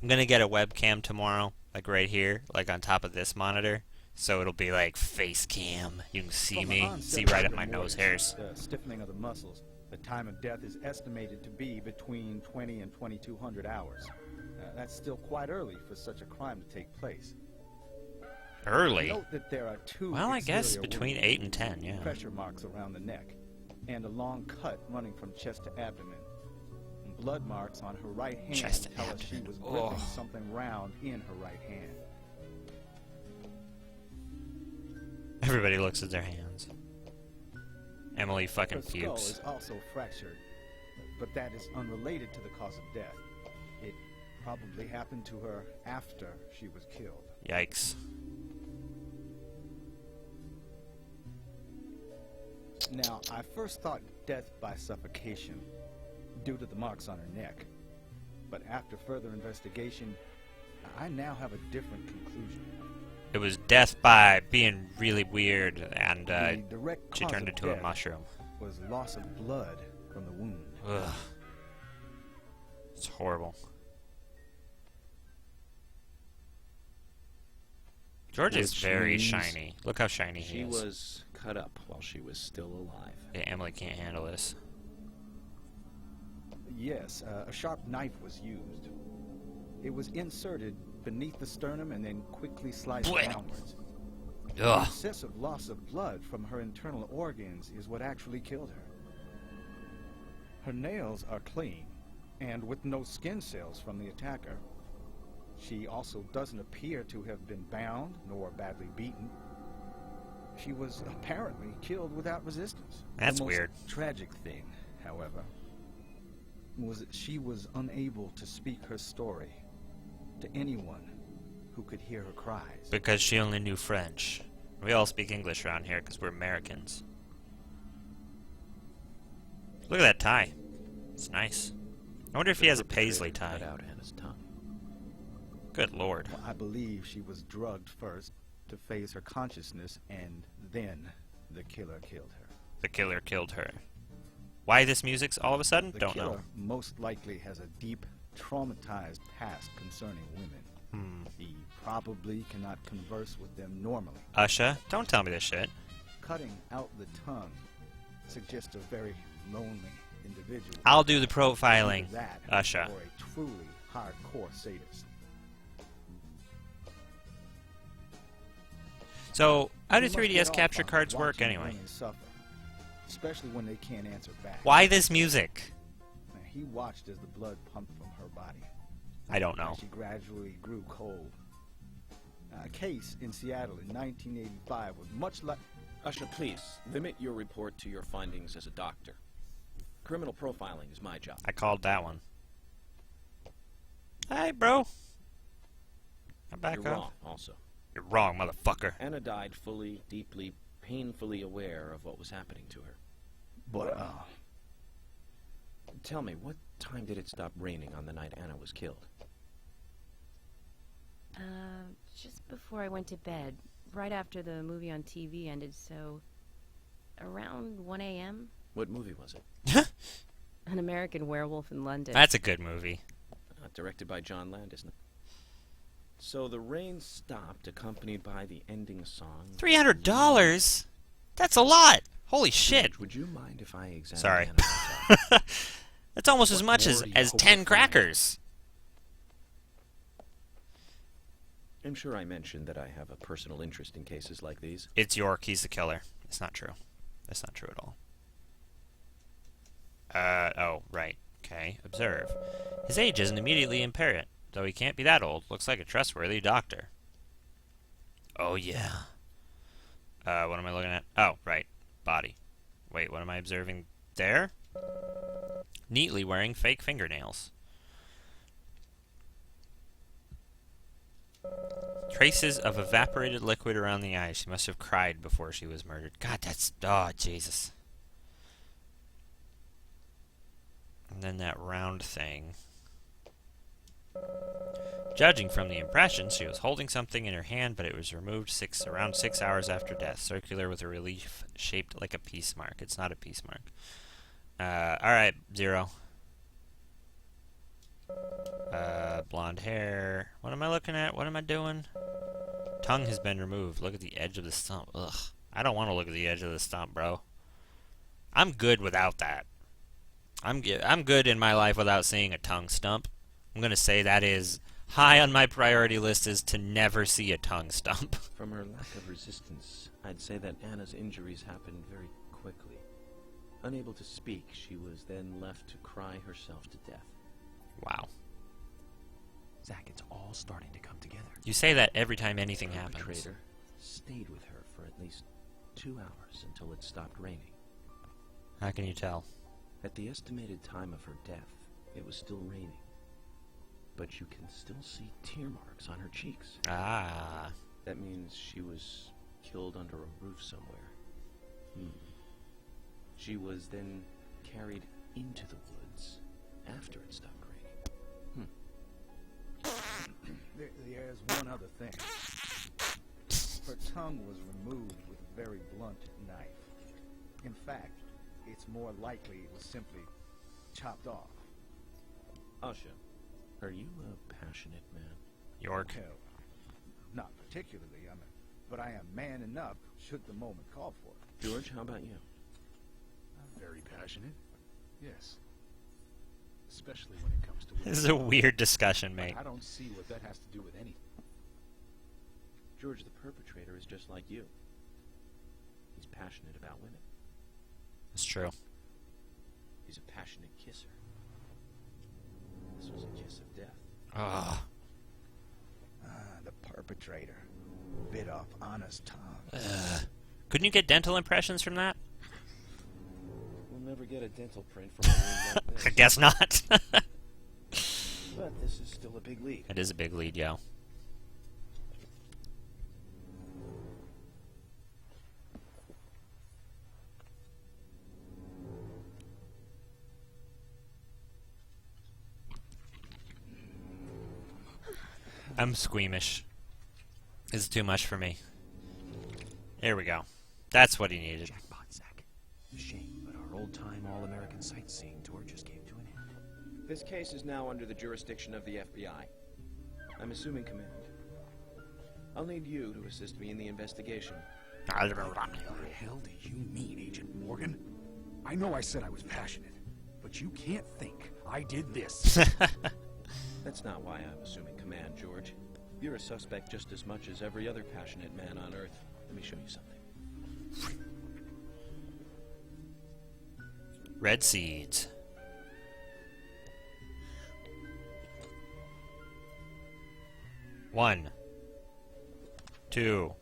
I'm gonna get a webcam tomorrow, like right here, like on top of this monitor. So it'll be like face cam. You can see From the me, onset see of right at the my nose mortis, hairs. The stiffening of the muscles. The time of death is estimated to be between 20 and 2200 hours. That's still quite early for such a crime to take place. Early? Note that there are two Well, I guess exterior between wounds, 8 and 10, yeah. pressure marks around the neck, and a long cut running from chest to abdomen. Blood marks on her right hand Chest to tell us she abdomen. was gripping Oh. something round in her right hand. Everybody looks at their hands. Emily fucking Her skull pukes. is also fractured, but that is unrelated to the cause of death. It probably happened to her after she was killed. Yikes. Now, I first thought death by suffocation due to the marks on her neck. But after further investigation, I now have a different conclusion. It was death by being really weird, and The direct she cause turned of into a death mushroom. was loss of blood from the wound. Ugh. It's horrible. George is Which very means shiny. Look how shiny he She is. was cut up while she was still alive. Yeah, Emily can't handle this. Yes, a sharp knife was used. It was inserted beneath the sternum and then quickly sliced Blech. downwards. The Ugh. excessive loss of blood from her internal organs is what actually killed her. Her nails are clean, and with no skin cells from the attacker. She also doesn't appear to have been bound nor badly beaten. She was apparently killed without resistance. That's the most weird. tragic thing, however, was that she was unable to speak her story to anyone who could hear her cries. Because she only knew French. We all speak English around here because we're Americans. Look at that tie. It's nice. I wonder if he has a paisley tie. Cut out Anna's tongue. Good lord. Well, I believe she was drugged first to phase her consciousness, and then the killer killed her. The killer killed her. Why this music's all of a sudden? The Don't killer know. most likely has a deep, traumatized past concerning women. He probably cannot converse with them normally. Usha, don't tell me this shit. Cutting out the tongue suggests a very lonely individual. I'll do the profiling, Either that, Usha. or a truly hardcore sadist. So, how do You must 3DS get off capture on cards work watching anyway? women suffer, especially when they can't answer back. Why this music? Now, he watched as the blood pumped from her body. I don't know. As she gradually grew cold. A case in Seattle in 1985 was much like... Usha, please, limit your report to your findings as a doctor. Criminal profiling is my job. I called that one. Hey, bro. I'm back You're up. wrong, also. You're wrong, motherfucker. Anna died fully, deeply, painfully aware of what was happening to her. But, Tell me, what time did it stop raining on the night Anna was killed? Just before I went to bed, right after the movie on TV ended, so around 1 a.m. What movie was it? An American Werewolf in London. That's a good movie. Directed by John Landis. So the rain stopped, accompanied by the ending song. $300? That's a lot. Holy shit. Would you mind if I examined Sorry. Anna's house? That's almost as What much more as, do you as hope 10 to find? crackers. I'm sure I mentioned that I have a personal interest in cases like these. It's York. He's the killer. It's not true. That's not true at all. Oh, right. Okay, observe. His age isn't immediately apparent, though he can't be that old. Looks like a trustworthy doctor. Oh, yeah. What am I looking at? Oh, right. Body. Wait, what am I observing there? Neatly wearing fake fingernails. Traces of evaporated liquid around the eyes. She must have cried before she was murdered. God, that's... Oh, Jesus. And then that round thing. Judging from the impression, she was holding something in her hand, but it was removed around 6 hours after death. Circular with a relief shaped like a peace mark. It's not a peace mark. Alright, 0. Blonde hair. What am I looking at? What am I doing? Tongue has been removed. Look at the edge of the stump. Ugh. I don't want to look at the edge of the stump, bro. I'm good without that. I'm good in my life without seeing a tongue stump. I'm going to say that is high on my priority list is to never see a tongue stump. From her lack of resistance, I'd say that Anna's injuries happened very quickly. Unable to speak, she was then left to cry herself to death. Wow. Zach, it's all starting to come together. You say that every time anything The happens. perpetrator stayed with her for at least 2 hours until it stopped raining. How can you tell? At the estimated time of her death, it was still raining. But you can still see tear marks on her cheeks. Ah. That means she was killed under a roof somewhere. She was then carried into the woods after it stopped raining. There's one other thing. Her tongue was removed with a very blunt knife. In fact, it's more likely it was simply chopped off. Asha, are you a passionate man? York. Hell, not particularly, but I am man enough should the moment call for it. George, how about you? I'm very passionate. Yes. Especially when it comes to women. This is a weird discussion, But mate. I don't see what that has to do with anything. George, the perpetrator, is just like you. He's passionate about women. It's true. He's a passionate kisser. This was a kiss of death. Ah. The perpetrator bit off Anna's tongue. Couldn't you get dental impressions from that? We'll never get a dental print from a wound like this. I guess not. But this is still a big lead. It is a big lead, yo. I'm squeamish. This is too much for me. Here we go. That's what he needed. Jackpot, Zach. Shame, but our old-time all-American sightseeing tour just came to an end. This case is now under the jurisdiction of the FBI. I'm assuming command. I'll need you to assist me in the investigation. What the hell do you mean, Agent Morgan? I know I said I was passionate, but you can't think I did this. That's not why I'm assuming command, George. You're a suspect just as much as every other passionate man on Earth. Let me show you something. Red seeds. One, 2,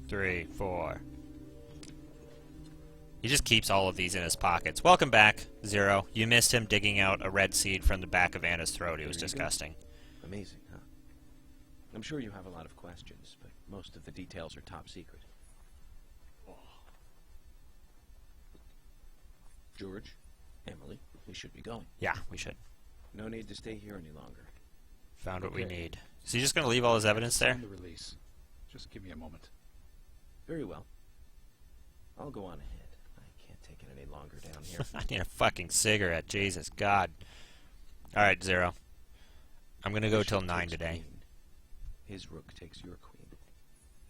3, 4. He just keeps all of these in his pockets. Welcome back, Zero. You missed him digging out a red seed from the back of Anna's throat. It was disgusting. Amazing, huh? I'm sure you have a lot of questions, but most of the details are top secret. George, Emily, we should be going. Yeah, we should. No need to stay here any longer. Found what we need. Is he just going to leave all his evidence there? Sign the release. Just give me a moment. Very well. I'll go on ahead. I can't take it any longer down here. I need a fucking cigarette. Jesus God. Alright, Zero. I'm going to go till 9 today. Queen. His rook takes your queen.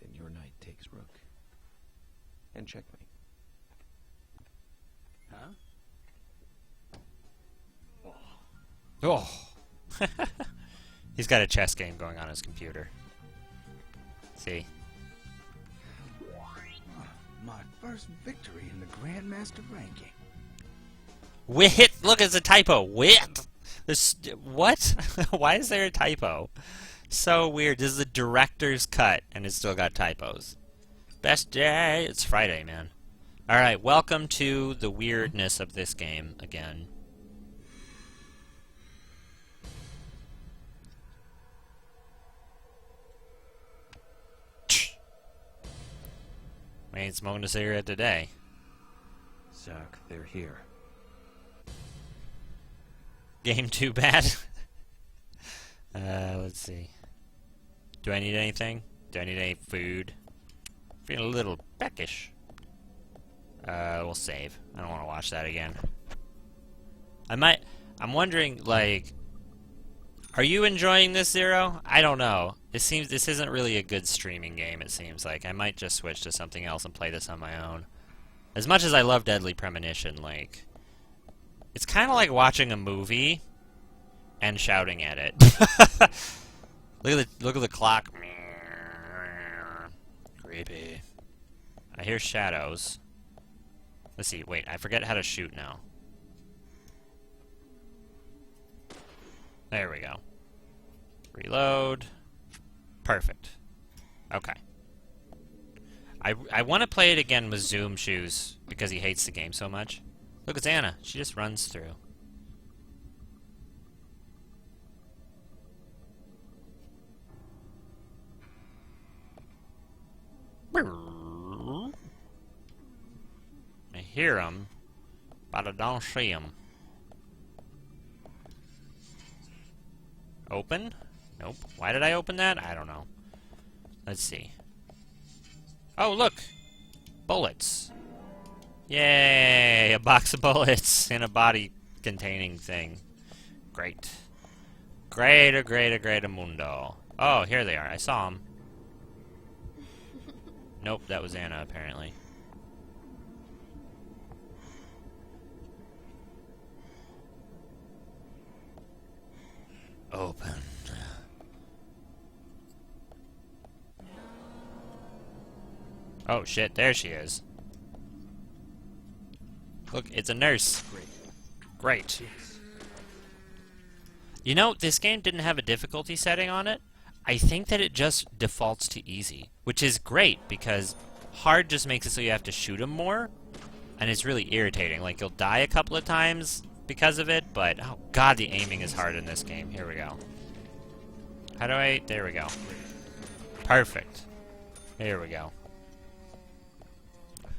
Then your knight takes rook. And checkmate. Huh? Oh. He's got a chess game going on his computer. See? My first victory in the Grandmaster ranking. Wit! Look, it's a typo. Wit! This, what? Why is there a typo? So weird. This is the director's cut, and it's still got typos. Best day. It's Friday, man. Alright, welcome to the weirdness of this game again. We ain't smoking a cigarette today. Zach, they're here. Game too bad? Let's see. Do I need anything? Do I need any food? Feeling a little peckish. We'll save. I don't want to watch that again. I'm wondering, like, are you enjoying this, Zero? I don't know. This isn't really a good streaming game, it seems like. I might just switch to something else and play this on my own. As much as I love Deadly Premonition, like, it's kind of like watching a movie and shouting at it. Look at the clock. Creepy. I hear shadows. Let's see. Wait, I forget how to shoot now. There we go. Reload. Perfect. Okay. I want to play it again with Zoom shoes because he hates the game so much. Look, it's Anna. She just runs through. I hear him, but I don't see him. Open? Nope. Why did I open that? I don't know. Let's see. Oh, look! Bullets. Yay! A box of bullets in a body-containing thing. Great. Greater mundo. Oh, here they are. I saw them. Nope, that was Anna, apparently. Open. Oh shit, there she is. Look, it's a nurse. Great. You know, this game didn't have a difficulty setting on it. I think that it just defaults to easy, which is great because hard just makes it so you have to shoot them more, and it's really irritating. Like, you'll die a couple of times because of it, but oh god, the aiming is hard in this game. Here we go. How do I... There we go. Perfect. Here we go.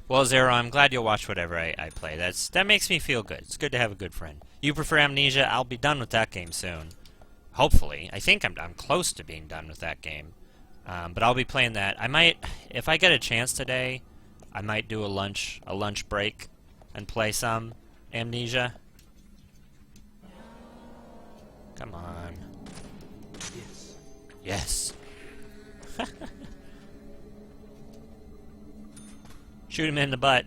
Well, Zero, I'm glad you'll watch whatever I play. That makes me feel good. It's good to have a good friend. You prefer Amnesia? I'll be done with that game soon. Hopefully. I think I'm close to being done with that game. But I'll be playing that. I might, if I get a chance today, I might do a lunch break and play some Amnesia. Come on. Yes. Shoot him in the butt.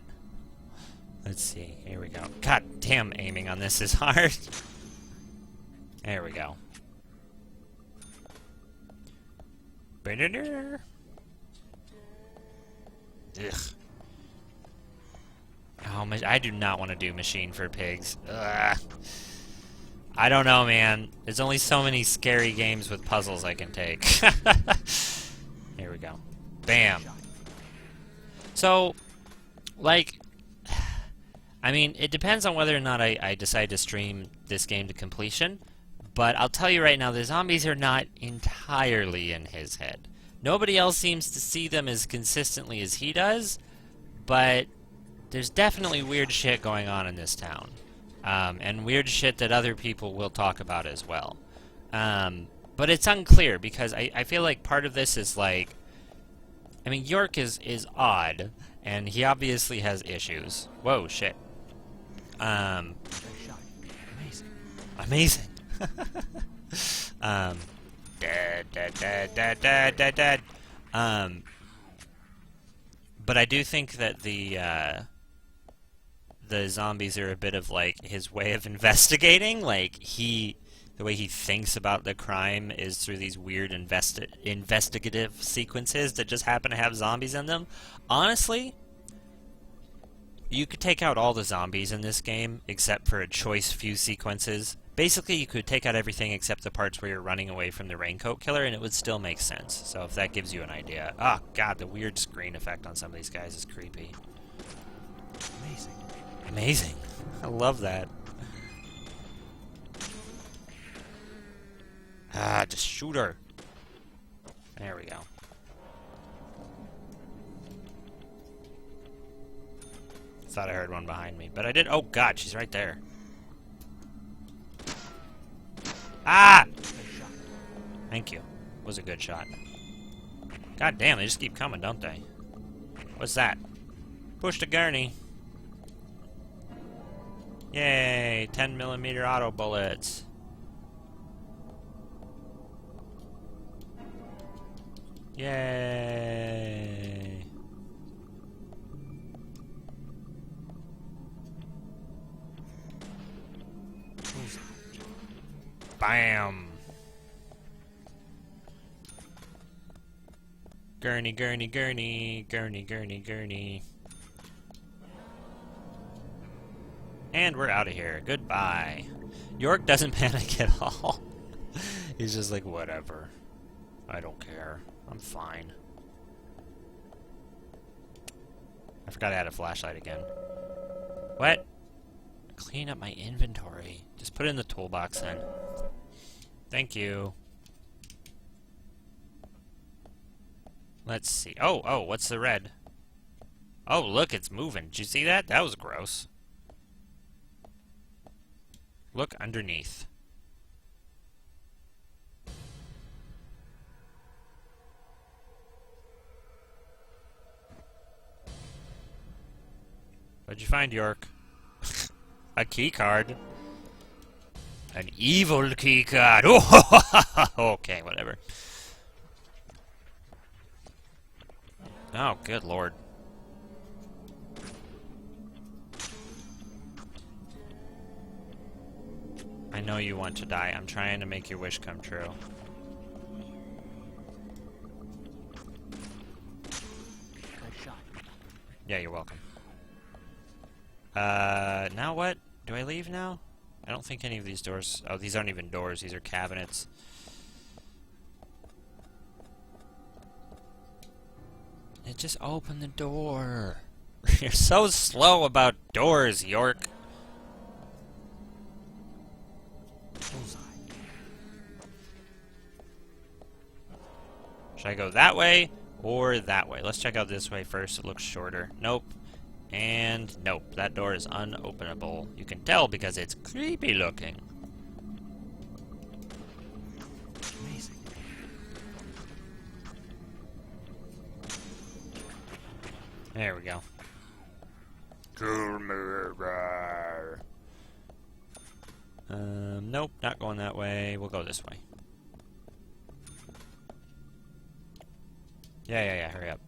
Let's see. Here we go. God damn, aiming on this is hard. There we go. Ugh. Oh, I do not want to do Machine for Pigs. Ugh. I don't know, man. There's only so many scary games with puzzles I can take. Here we go. Bam. So, like, I mean, it depends on whether or not I decide to stream this game to completion, but I'll tell you right now, the zombies are not entirely in his head. Nobody else seems to see them as consistently as he does, but there's definitely weird shit going on in this town. And weird shit that other people will talk about as well. But it's unclear, because I feel like part of this is like... I mean, York is odd, and he obviously has issues. Whoa, shit. Amazing. Amazing. Dead. But I do think that the zombies are a bit of, like, his way of investigating. Like, the way he thinks about the crime is through these weird investigative sequences that just happen to have zombies in them. Honestly, you could take out all the zombies in this game, except for a choice few sequences. Basically, you could take out everything except the parts where you're running away from the raincoat killer, and it would still make sense. So if that gives you an idea. Oh, God, the weird screen effect on some of these guys is creepy. Amazing. Amazing. I love that. Ah, just shoot her. There we go. Thought I heard one behind me, but I did. Oh, God, she's right there. Ah! Thank you. Was a good shot. God damn, they just keep coming, don't they? What's that? Push the gurney. Yay! 10mm auto bullets. Yay! Bam! Gurney, gurney, gurney, gurney, gurney, gurney. And we're out of here. Goodbye. York doesn't panic at all. He's just like, whatever. I don't care. I'm fine. I forgot I had a flashlight again. What? Clean up my inventory. Just put it in the toolbox then. Thank you. Let's see. Oh, what's the red? Oh, look, it's moving. Did you see that? That was gross. Look underneath. What'd you find, York? A key card. An evil key card. Oh, okay, whatever. Oh, good lord. I know you want to die. I'm trying to make your wish come true. Yeah, you're welcome. Now what? Do I leave now? I don't think any of these doors... Oh, these aren't even doors. These are cabinets. It just opened the door. You're so slow about doors, York. Should I go that way or that way? Let's check out this way first. It looks shorter. Nope. And nope. That door is unopenable. You can tell because it's creepy looking. There we go. Nope, not going that way. We'll go this way. Yeah, hurry up.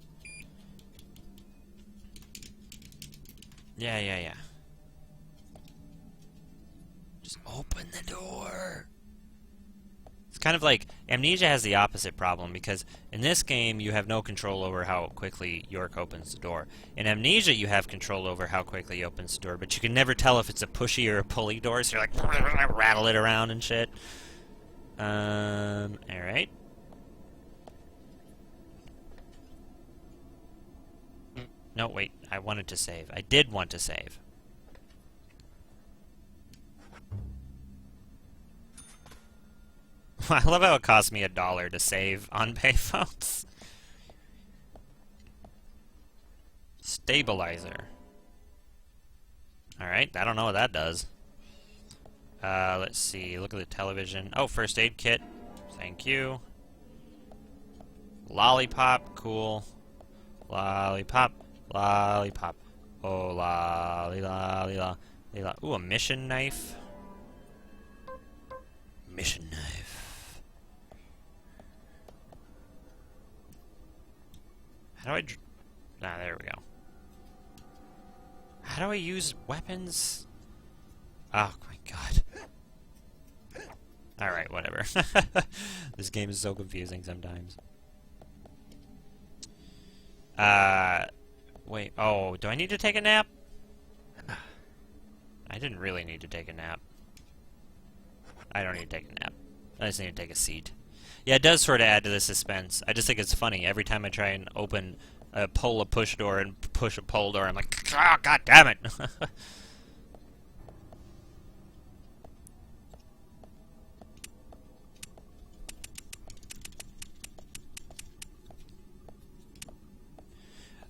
Yeah. Just open the door. It's kind of like Amnesia has the opposite problem, because in this game you have no control over how quickly York opens the door. In Amnesia you have control over how quickly he opens the door, but you can never tell if it's a pushy or a pulley door, so you're like rattle it around and shit. Alright. No, wait, I wanted to save. I did want to save. I love how it cost me $1 to save on payphones. Stabilizer. Alright, I don't know what that does. Let's see, look at the television. Oh, first aid kit. Thank you. Lollipop, cool. Lollipop. Lollipop. Oh, lolly, lolly, lolly. Ooh, a mission knife. Mission knife. How do I... there we go. How do I use weapons? Oh, my God. Alright, whatever. This game is so confusing sometimes. Wait, oh, do I need to take a nap? I didn't really need to take a nap. I don't need to take a nap. I just need to take a seat. Yeah, it does sort of add to the suspense. I just think it's funny. Every time I try and pull a push door and push a pull door, I'm like, ah, God damn it!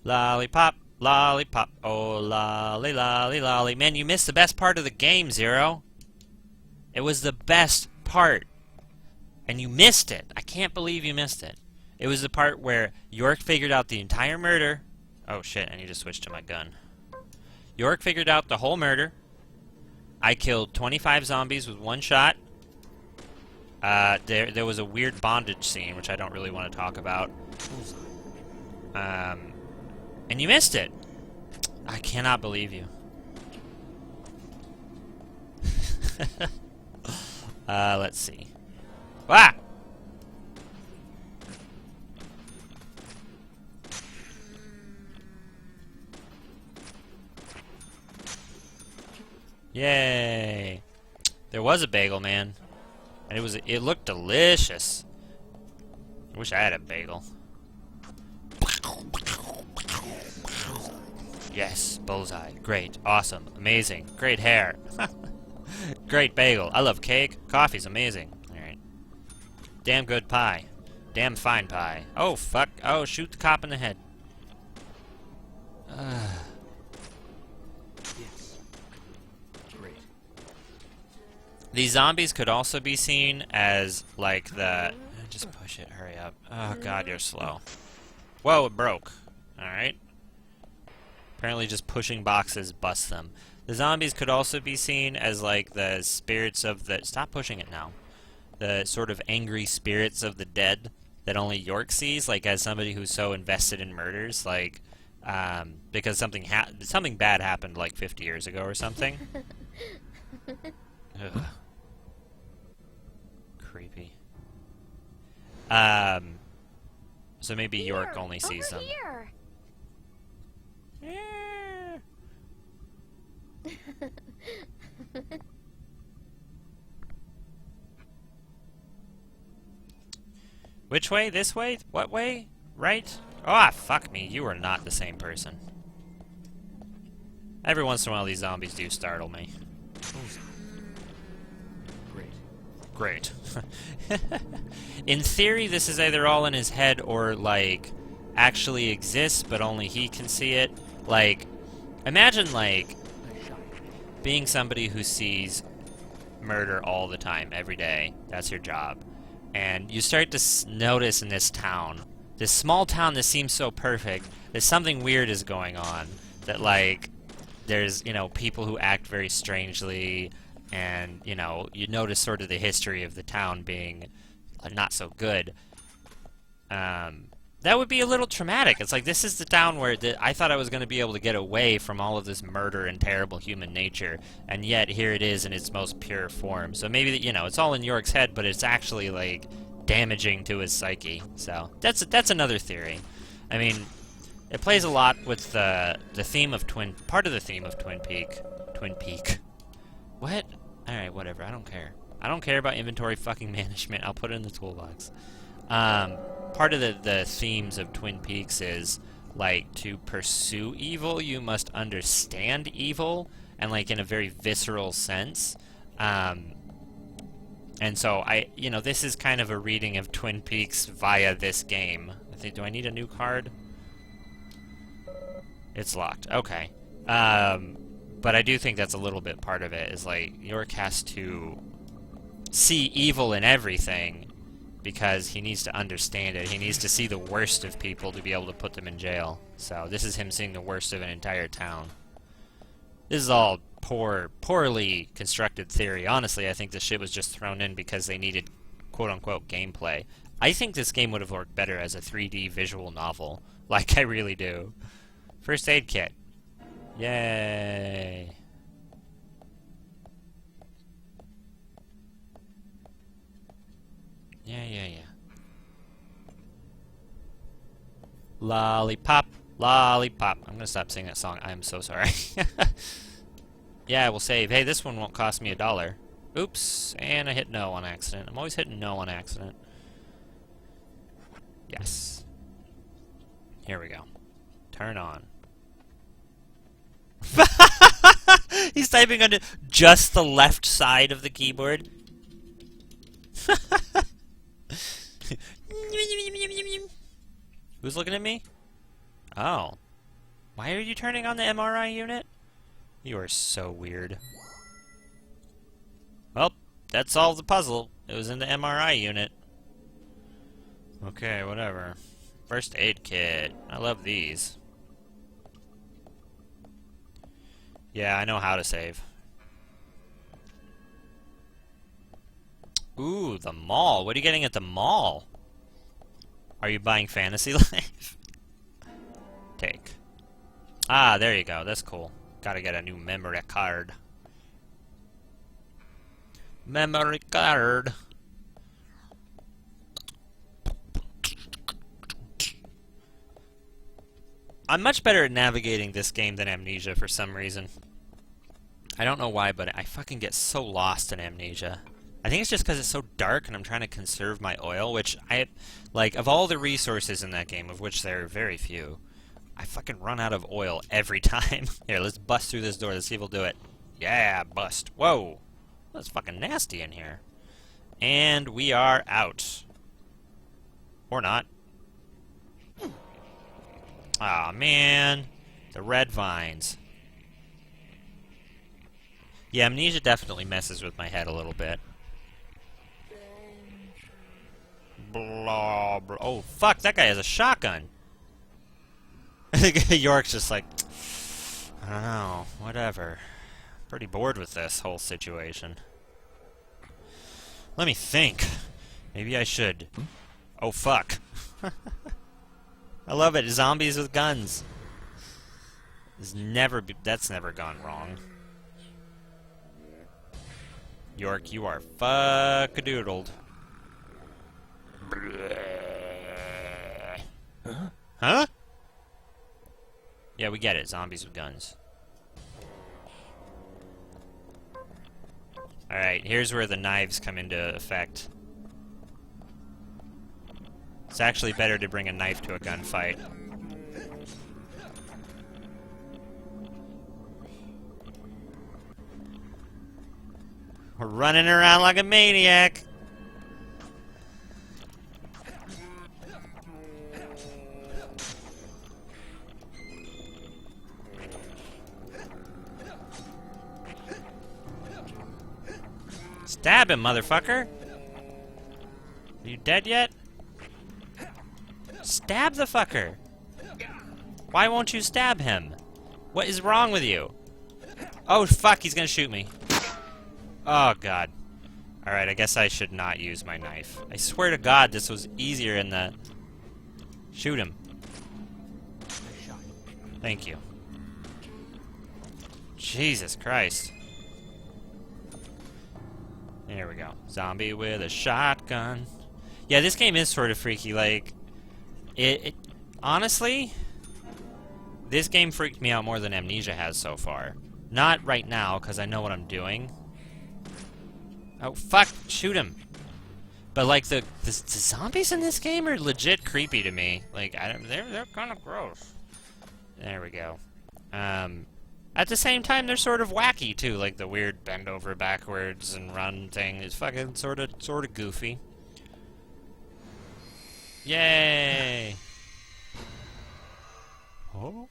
Lollipop, lollipop, oh lolly, lolly, lolly. Man, you missed the best part of the game, Zero. It was the best part. And you missed it. I can't believe you missed it. It was the part where York figured out the entire murder. Oh shit, I need to switch to my gun. York figured out the whole murder. I killed 25 zombies with one shot. There was a weird bondage scene, which I don't really want to talk about. And you missed it. I cannot believe you. Let's see. Ah! Yay! There was a bagel, man. And it looked delicious. I wish I had a bagel. Yes, bullseye. Great. Awesome. Amazing. Great hair. Great bagel. I love cake. Coffee's amazing. Alright. Damn good pie. Damn fine pie. Oh, fuck. Oh, shoot the cop in the head. Yes. Great. These zombies could also be seen as, like, the... Just push it. Hurry up. Oh, God, you're slow. Whoa, it broke. Alright. Apparently just pushing boxes busts them. The zombies could also be seen as, like, the spirits of the... Stop pushing it now. The sort of angry spirits of the dead that only York sees, like, as somebody who's so invested in murders, like, because something bad happened, like, 50 years ago or something. Ugh. Creepy. So maybe York only sees them. Here. Which way? This way? What way? Right? Ah, fuck me. You are not the same person. Every once in a while, these zombies do startle me. Great. In theory, this is either all in his head or, like, actually exists, but only he can see it. Like, imagine, like, being somebody who sees murder all the time, every day. That's your job. And you start to notice in this town this small town that seems so perfect, that something weird is going on. That, like, there's, you know, people who act very strangely, and, you know, you notice sort of the history of the town being not so good. That would be a little traumatic. It's like, this is the town where I thought I was going to be able to get away from all of this murder and terrible human nature, and yet here it is in its most pure form. So maybe, you know, it's all in York's head, but it's actually, like, damaging to his psyche. So that's another theory. I mean, it plays a lot with the theme of part of the theme of Twin Peak. What? Alright, whatever, I don't care. I don't care about inventory fucking management. I'll put it in the toolbox. Part of the themes of Twin Peaks is, like, to pursue evil, you must understand evil, and, like, in a very visceral sense. And so you know, this is kind of a reading of Twin Peaks via this game. Do I need a new card? It's locked. Okay. But I do think that's a little bit part of it, is, like, York has to see evil in everything, because he needs to understand it. He needs to see the worst of people to be able to put them in jail. So this is him seeing the worst of an entire town. This is all poorly constructed theory. Honestly, I think this shit was just thrown in because they needed quote-unquote gameplay. I think this game would have worked better as a 3D visual novel. Like, I really do. First aid kit. Yay. Yeah. Lollipop, lollipop. I'm gonna stop singing that song. I'm so sorry. Yeah, we'll save. Hey, this one won't cost me $1. Oops, and I hit no on accident. I'm always hitting no on accident. Yes. Here we go. Turn on. He's typing on just the left side of the keyboard. Who's looking at me? Oh. Why are you turning on the MRI unit? You are so weird. Well, that solved the puzzle. It was in the MRI unit. Okay, whatever. First aid kit. I love these. Yeah, I know how to save. Ooh, the mall. What are you getting at the mall? Are you buying Fantasy Life? Take. Ah, there you go. That's cool. Gotta get a new memory card. Memory card. I'm much better at navigating this game than Amnesia for some reason. I don't know why, but I fucking get so lost in Amnesia. I think it's just because it's so dark and I'm trying to conserve my oil, which like, of all the resources in that game, of which there are very few, I fucking run out of oil every time. Here, let's bust through this door. Let's see if we'll do it. Yeah, bust. Whoa. That's fucking nasty in here. And we are out. Or not. Aw, man. The red vines. Yeah, Amnesia definitely messes with my head a little bit. Blah, blah. Oh, fuck, that guy has a shotgun. I think York's just like, I don't know, whatever. Pretty bored with this whole situation. Let me think. Maybe I should. Oh, fuck. I love it. Zombies with guns. That's never gone wrong. York, you are fuck-a-doodled. Huh? Yeah, we get it. Zombies with guns. Alright, here's where the knives come into effect. It's actually better to bring a knife to a gunfight. We're running around like a maniac. Stab him, motherfucker! Are you dead yet? Stab the fucker! Why won't you stab him? What is wrong with you? Oh, fuck, he's gonna shoot me. Oh, God. Alright, I guess I should not use my knife. I swear to God, this was easier in the... Shoot him. Thank you. Jesus Christ. There we go. Zombie with a shotgun. Yeah, this game is sort of freaky. Like, honestly, this game freaked me out more than Amnesia has so far. Not right now, because I know what I'm doing. Oh, fuck! Shoot him! But, like, the zombies in this game are legit creepy to me. Like, they're kind of gross. There we go. At the same time, they're sort of wacky, too. Like, the weird bend over backwards and run thing is fucking sort of goofy. Yay! Oh?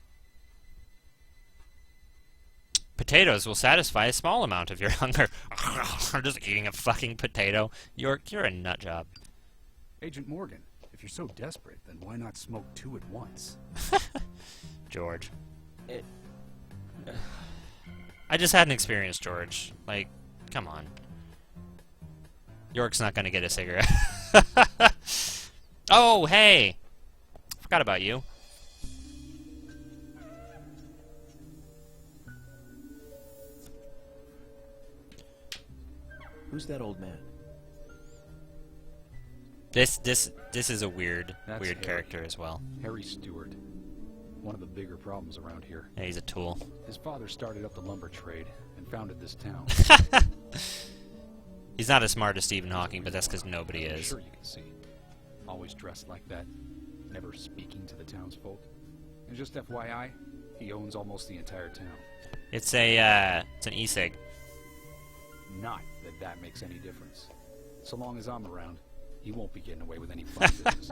Potatoes will satisfy a small amount of your hunger. I'm just eating a fucking potato. You're a nut job. Agent Morgan, if you're so desperate, then why not smoke 2 at once? George. I just had an experience, George. Like, come on. York's not gonna get a cigarette. Oh, hey! Forgot about you. Who's that old man? This is a weird Harry. character as well. Harry Stewart. One of the bigger problems around here. Yeah, he's a tool. His father started up the lumber trade and founded this town. He's not as smart as Stephen Hawking, but that's because nobody I'm is. sure you can see. Always dressed like that, never speaking to the townsfolk. And just FYI, he owns almost the entire town. It's an e-cig. Not that makes any difference. So long as I'm around, he won't be getting away with any fun business.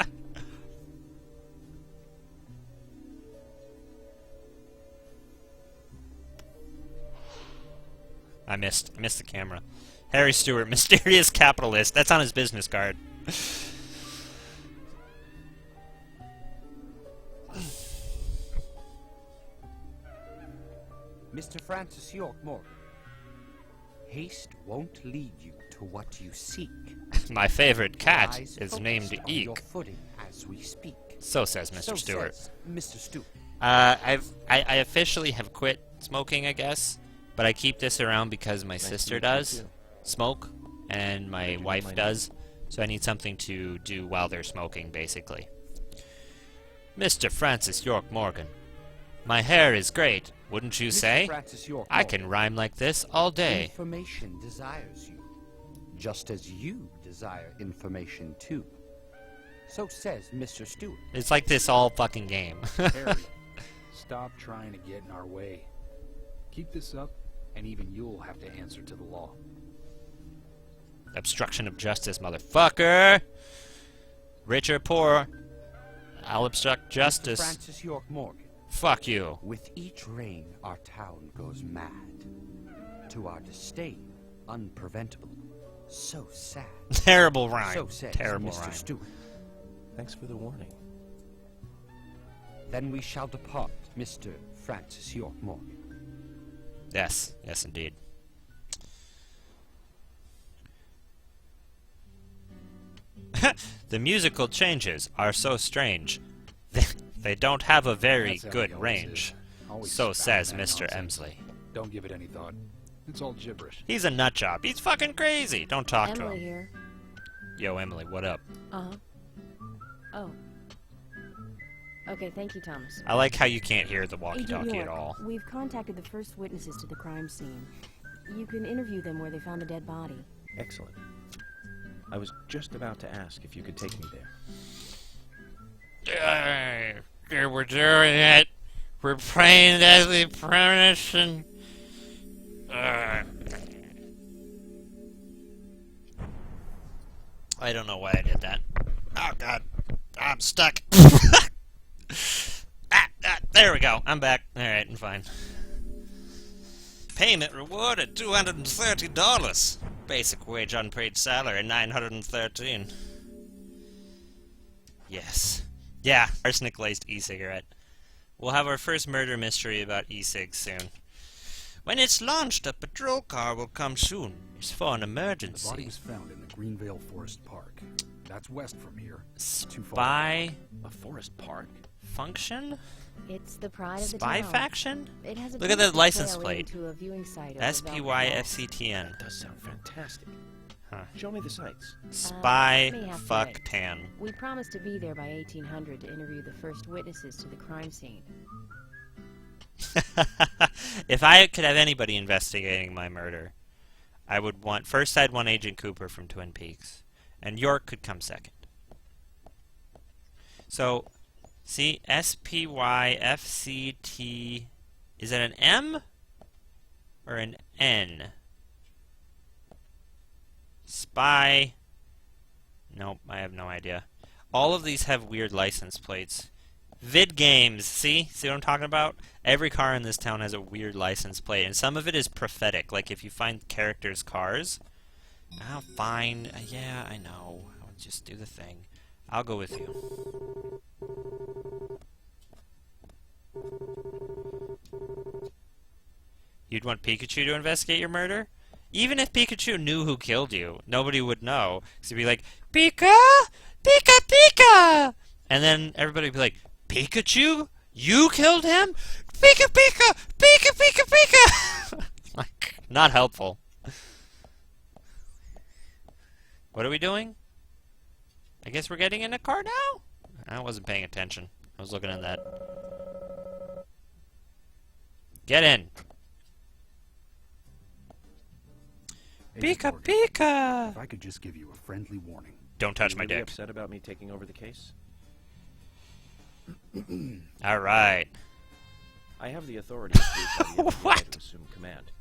I missed the camera. Harry Stewart, mysterious capitalist. That's on his business card. Mr. Francis York Morgan, haste won't lead you to what you seek. My favorite cat Eyes is focused named on your Eek. footing as we speak. So says Mr. So Stewart. says Mr. Stewart. I officially have quit smoking, I guess, but I keep this around because my sister does smoke and my wife does, so I need something to do while they're smoking, basically. Mr. Francis York Morgan, my hair is great, wouldn't you Mr. say? Francis York I Morgan, can rhyme like this all day. information desires you, just as you desire information too. So says Mr. Stewart. It's like this all fucking game. Harry, stop trying to get in our way. Keep this up, and even you'll have to answer to the law. Obstruction of justice, motherfucker! Rich or poor, I'll obstruct justice. Mr. Francis York Morgan. Fuck you. With each rain, our town goes mad. To our disdain, unpreventable. So sad. Terrible rhyme. So says Terrible Mr. rhyme. Stewart. Thanks for the warning. Then we shall depart, Mr. Francis York Morgan. Yes, yes indeed. The musical changes are so strange. They don't have a very That's how good he always range. is. Always So spouting says that Mr. nonsense. Emsley. Don't give it any thought. It's all gibberish. He's a nut job. He's fucking crazy. Don't talk to Emily him. here. Yo, Emily, what up? Uh-huh. Oh. Okay, thank you, Thomas. I like how you can't hear the Agent walkie-talkie at York, all. we've contacted the first witnesses to the crime scene. You can interview them where they found the dead body. Excellent. I was just about to ask if you could take me there. We're doing it. We're playing Deadly Premonition. I don't know why I did that. Oh, God. I'm stuck. There we go. I'm back. Alright, I'm fine. Payment rewarded $230. Basic wage unpaid salary $913. Yes. Yeah, arsenic-laced e-cigarette. We'll have our first murder mystery about e-cigs soon. When it's launched, a patrol car will come soon. It's for an emergency. The body was found in the Greenvale Forest Park. That's west from here. Too far. Spy A forest park? function? It's the pride of the Spy town. faction? It has a Look at the beautiful license trail plate. leading to a viewing site over Velvet Falls. SPYFCTN. That does sound fantastic. Huh. Show me the sights. Spy let me have fuck it. tan. We promised to be there by 1800 to interview the first witnesses to the crime scene. If I could have anybody investigating my murder, I would want... First, I'd want Agent Cooper from Twin Peaks. And York could come second. So, see, SPYFCT... Is it an M? Or an N? Spy... Nope, I have no idea. All of these have weird license plates. Vid games, see? See what I'm talking about? Every car in this town has a weird license plate, and some of it is prophetic. Like if you find characters' cars, oh, fine. Yeah, I know. I'll just do the thing. I'll go with you. You'd want Pikachu to investigate your murder? Even if Pikachu knew who killed you, nobody would know. So he'd be like, Pika! Pika Pika! And then everybody would be like, Pikachu? You killed him? Pika Pika! Pika Pika Pika! Like, not helpful. What are we doing? I guess we're getting in a car now? I wasn't paying attention. I was looking at that. Get in! Agent Pika Morgan, Pika! If I could just give you a friendly warning. Don't touch You my really dick. upset about me taking over the case? Alright. I have the authority approved by the FBI What? to assume command.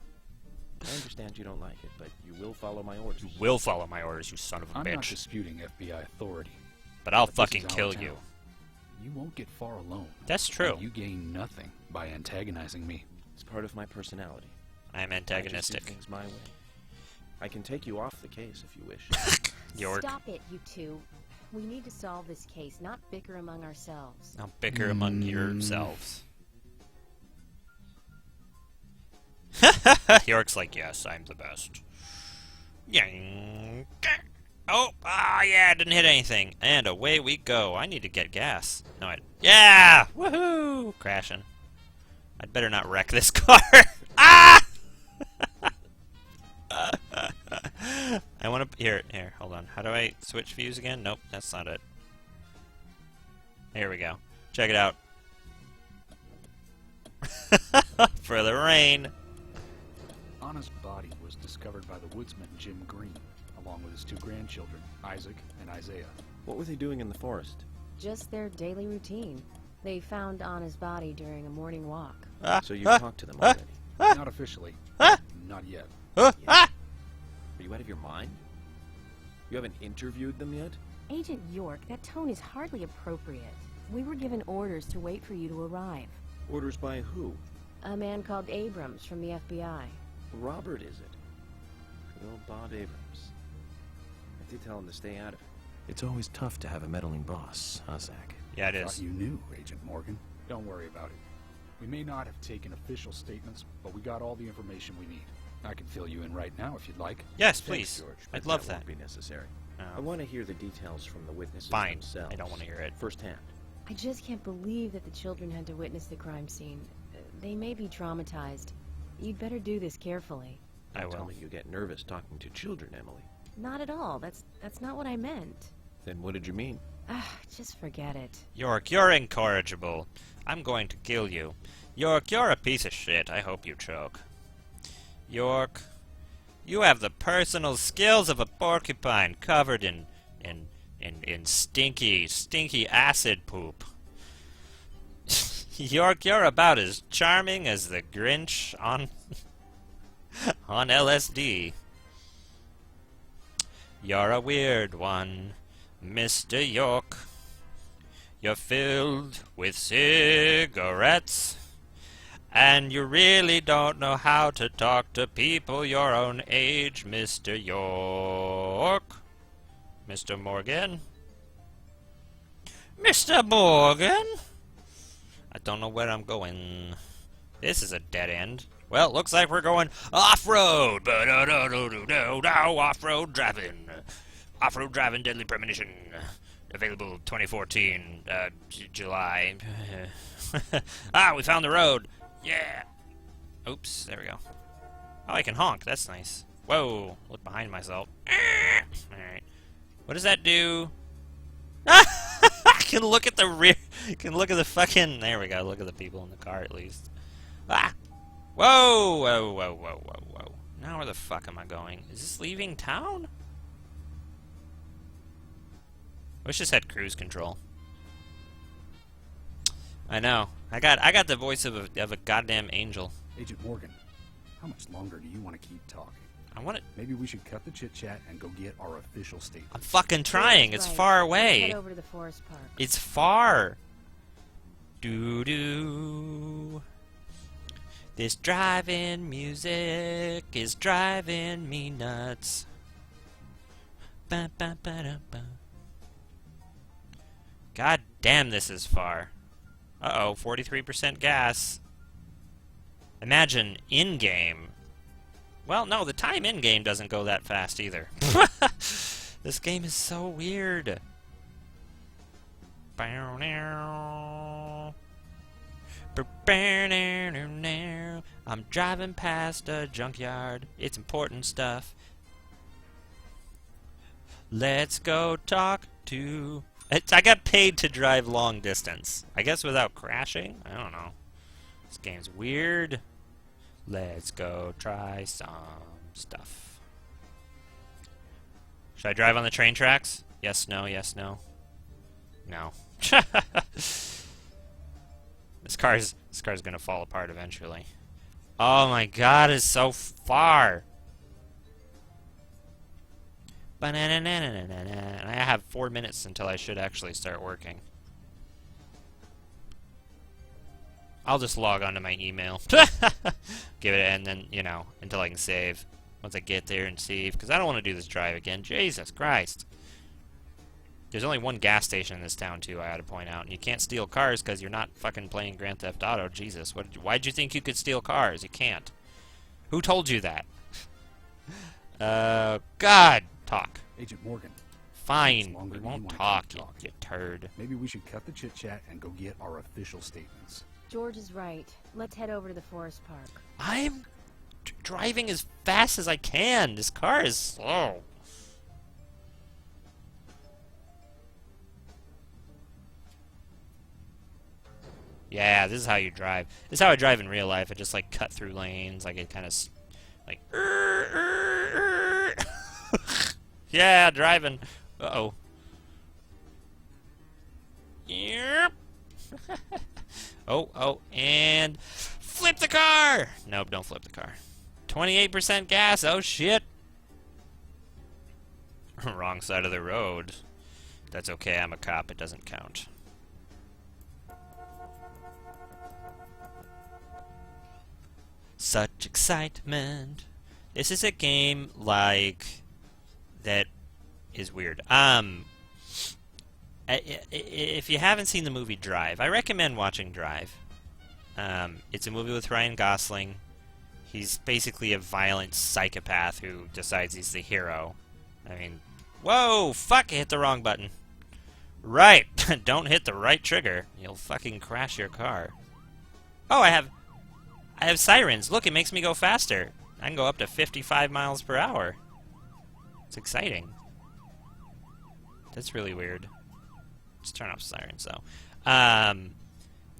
I understand you don't like it, but you will follow my orders. You will follow my orders, you son of a I'm not bitch. disputing FBI authority. But I'll But this fucking is our kill town. you. You won't get far alone. That's true. And you gain nothing by antagonizing me. It's part of my personality. I am I just do antagonistic. things my way. I can take you off the case if you wish. York. Stop it, you two. We need to solve this case, not bicker among ourselves. Now bicker among yourselves. York's like, yes, I'm the best. Yang. Oh, yeah, I didn't hit anything. And away we go. I need to get gas. No, yeah! Woohoo! Crashing. I'd better not wreck this car. Ah! I want to... Here, hold on. How do I switch views again? Nope, that's not it. Here we go. Check it out. For the rain. Anna's body was discovered by the woodsman Jim Green, along with his two grandchildren, Isaac and Isaiah. What were they doing in the forest? Just their daily routine. They found Anna's body during a morning walk. So you talked to them already? Not officially. Not yet. Are you out of your mind? You haven't interviewed them yet? Agent York, that tone is hardly appropriate. We were given orders to wait for you to arrive. Orders by who? A man called Abrams from the FBI. Robert, is it? Good old Bob Abrams. I did tell him to stay out of it. It's always tough to have a meddling boss, huh, Zach? Yeah, it Thought is. you knew, Agent Morgan. Don't worry about it. We may not have taken official statements, but we got all the information we need. I can fill you in right now if you'd like. Yes, Thanks, please. George, I'd but love that that. won't be necessary. No. I want to hear the details from the witnesses Fine. themselves. I don't want to hear it. Firsthand. I just can't believe that the children had to witness the crime scene. They may be traumatized. You'd better do this carefully. I Don't tell will. me you get nervous talking to children, Emily. Not at all. That's not what I meant. Then what did you mean? Just forget it. York, you're incorrigible. I'm going to kill you. York, you're a piece of shit. I hope you choke. York, you have the personal skills of a porcupine covered in stinky acid poop. York, you're about as charming as the Grinch on LSD. You're a weird one, Mr. York. You're filled with cigarettes, and you really don't know how to talk to people your own age, Mr. York. Mr. Morgan. Mr. Morgan? I don't know where I'm going. This is a dead end. Well, looks like we're going off-road. Off-road driving. Off-road driving, Deadly Premonition. Available 2014, July. Ah, we found the road. Yeah. Oops, there we go. Oh, I can honk. That's nice. Whoa, look behind myself. Alright. What does that do? I can look at the rear. You can look at the fucking. There we go. Look at the people in the car at least. Ah! Whoa! Whoa! Whoa! Whoa! Whoa! Whoa! Now where the fuck am I going? Is this leaving town? Wish this had cruise control. I know. I got the voice of a goddamn angel. Agent Morgan, how much longer do you want to keep talking? I want it. Maybe we should cut the chit-chat and go get our official statement. I'm fucking trying. It's far away. Head over to the forest park. It's far. Doo-doo. This driving music is driving me nuts. Ba, ba, ba, da, ba. God damn, this is far. Uh-oh, 43% gas. Imagine in-game. Well, no, the time in-game doesn't go that fast either. This game is so weird. I'm driving past a junkyard. It's important stuff. Let's go talk to... I got paid to drive long distance. I guess without crashing? I don't know. This game's weird. Let's go try some stuff. Should I drive on the train tracks? Yes, no, yes, no. No. This car's gonna fall apart eventually. Oh my god, it's so far! And I have 4 minutes until I should actually start working. I'll just log onto my email. Give it, and then, you know, until I can save. Once I get there and save. Because I don't want to do this drive again. Jesus Christ. There's only one gas station in this town, too, I ought to point out. And you can't steal cars because you're not fucking playing Grand Theft Auto. Jesus. Why'd you think you could steal cars? You can't. Who told you that? God. Talk. Agent Morgan. Fine. We won't talk, you turd. Maybe we should cut the chit-chat and go get our official statements. George is right. Let's head over to the forest park. I'm driving as fast as I can. This car is slow. Yeah, this is how you drive. This is how I drive in real life. I just, like, cut through lanes. Like, it kind of, like... Yeah, driving. Uh-oh. Yep. Oh, and flip the car! Nope, don't flip the car. 28% gas, oh shit! Wrong side of the road. That's okay, I'm a cop, it doesn't count. Such excitement. This is a game like... that is weird. If you haven't seen the movie Drive, I recommend watching Drive. It's a movie with Ryan Gosling. He's basically a violent psychopath who decides he's the hero. I mean, whoa, fuck, I hit the wrong button. Right, don't hit the right trigger. You'll fucking crash your car. Oh, I have sirens. Look, it makes me go faster. I can go up to 55 miles per hour. It's exciting. That's really weird. Just turn off sirens, though.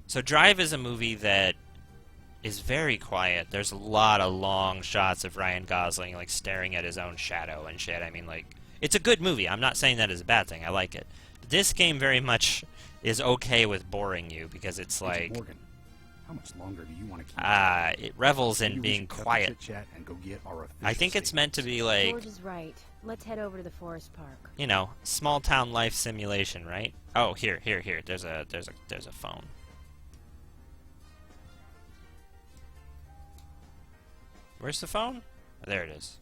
So Drive is a movie that is very quiet. There's a lot of long shots of Ryan Gosling, like, staring at his own shadow and shit. I mean, like, it's a good movie. I'm not saying that is a bad thing. I like it. But this game very much is okay with boring you, because it's like... Morgan, how much longer do you want to keep it revels in being quiet. And go get our I think it's meant to be like... George is right. Let's head over to the forest park. You know, small town life simulation, right? Oh, here. There's a phone. Where's the phone? Oh, there it is.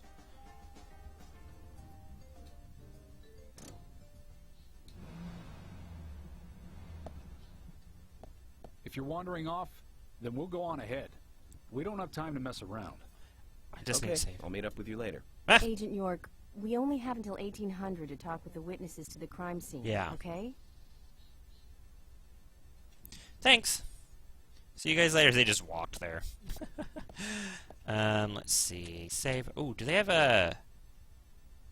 If you're wandering off, then we'll go on ahead. We don't have time to mess around. I just need Okay, to save. I'll meet up with you later. Agent York, we only have until 1800 to talk with the witnesses to the crime scene. Yeah. Okay? Thanks. See you guys later. They just walked there. Let's see. Save. Oh, do they have a...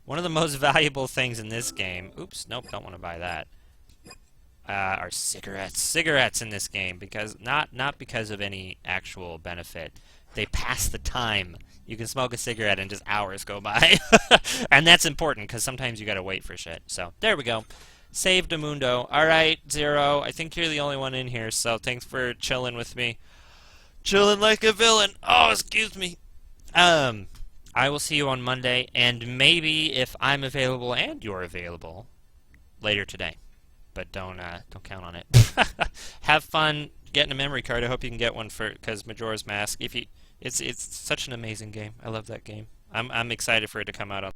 One of the most valuable things in this game... Oops, nope, don't want to buy that. Are cigarettes. Cigarettes in this game, because... Not because of any actual benefit. They pass the time. You can smoke a cigarette and just hours go by. And that's important, because sometimes you gotta wait for shit. So, there we go. Save Demundo. Alright, Zero. I think you're the only one in here, so thanks for chilling with me. Chilling like a villain. Oh, excuse me. I will see you on Monday, and maybe if I'm available and you're available, later today. But don't count on it. Have fun getting a memory card. I hope you can get one because Majora's Mask. It's such an amazing game. I love that game. I'm excited for it to come out on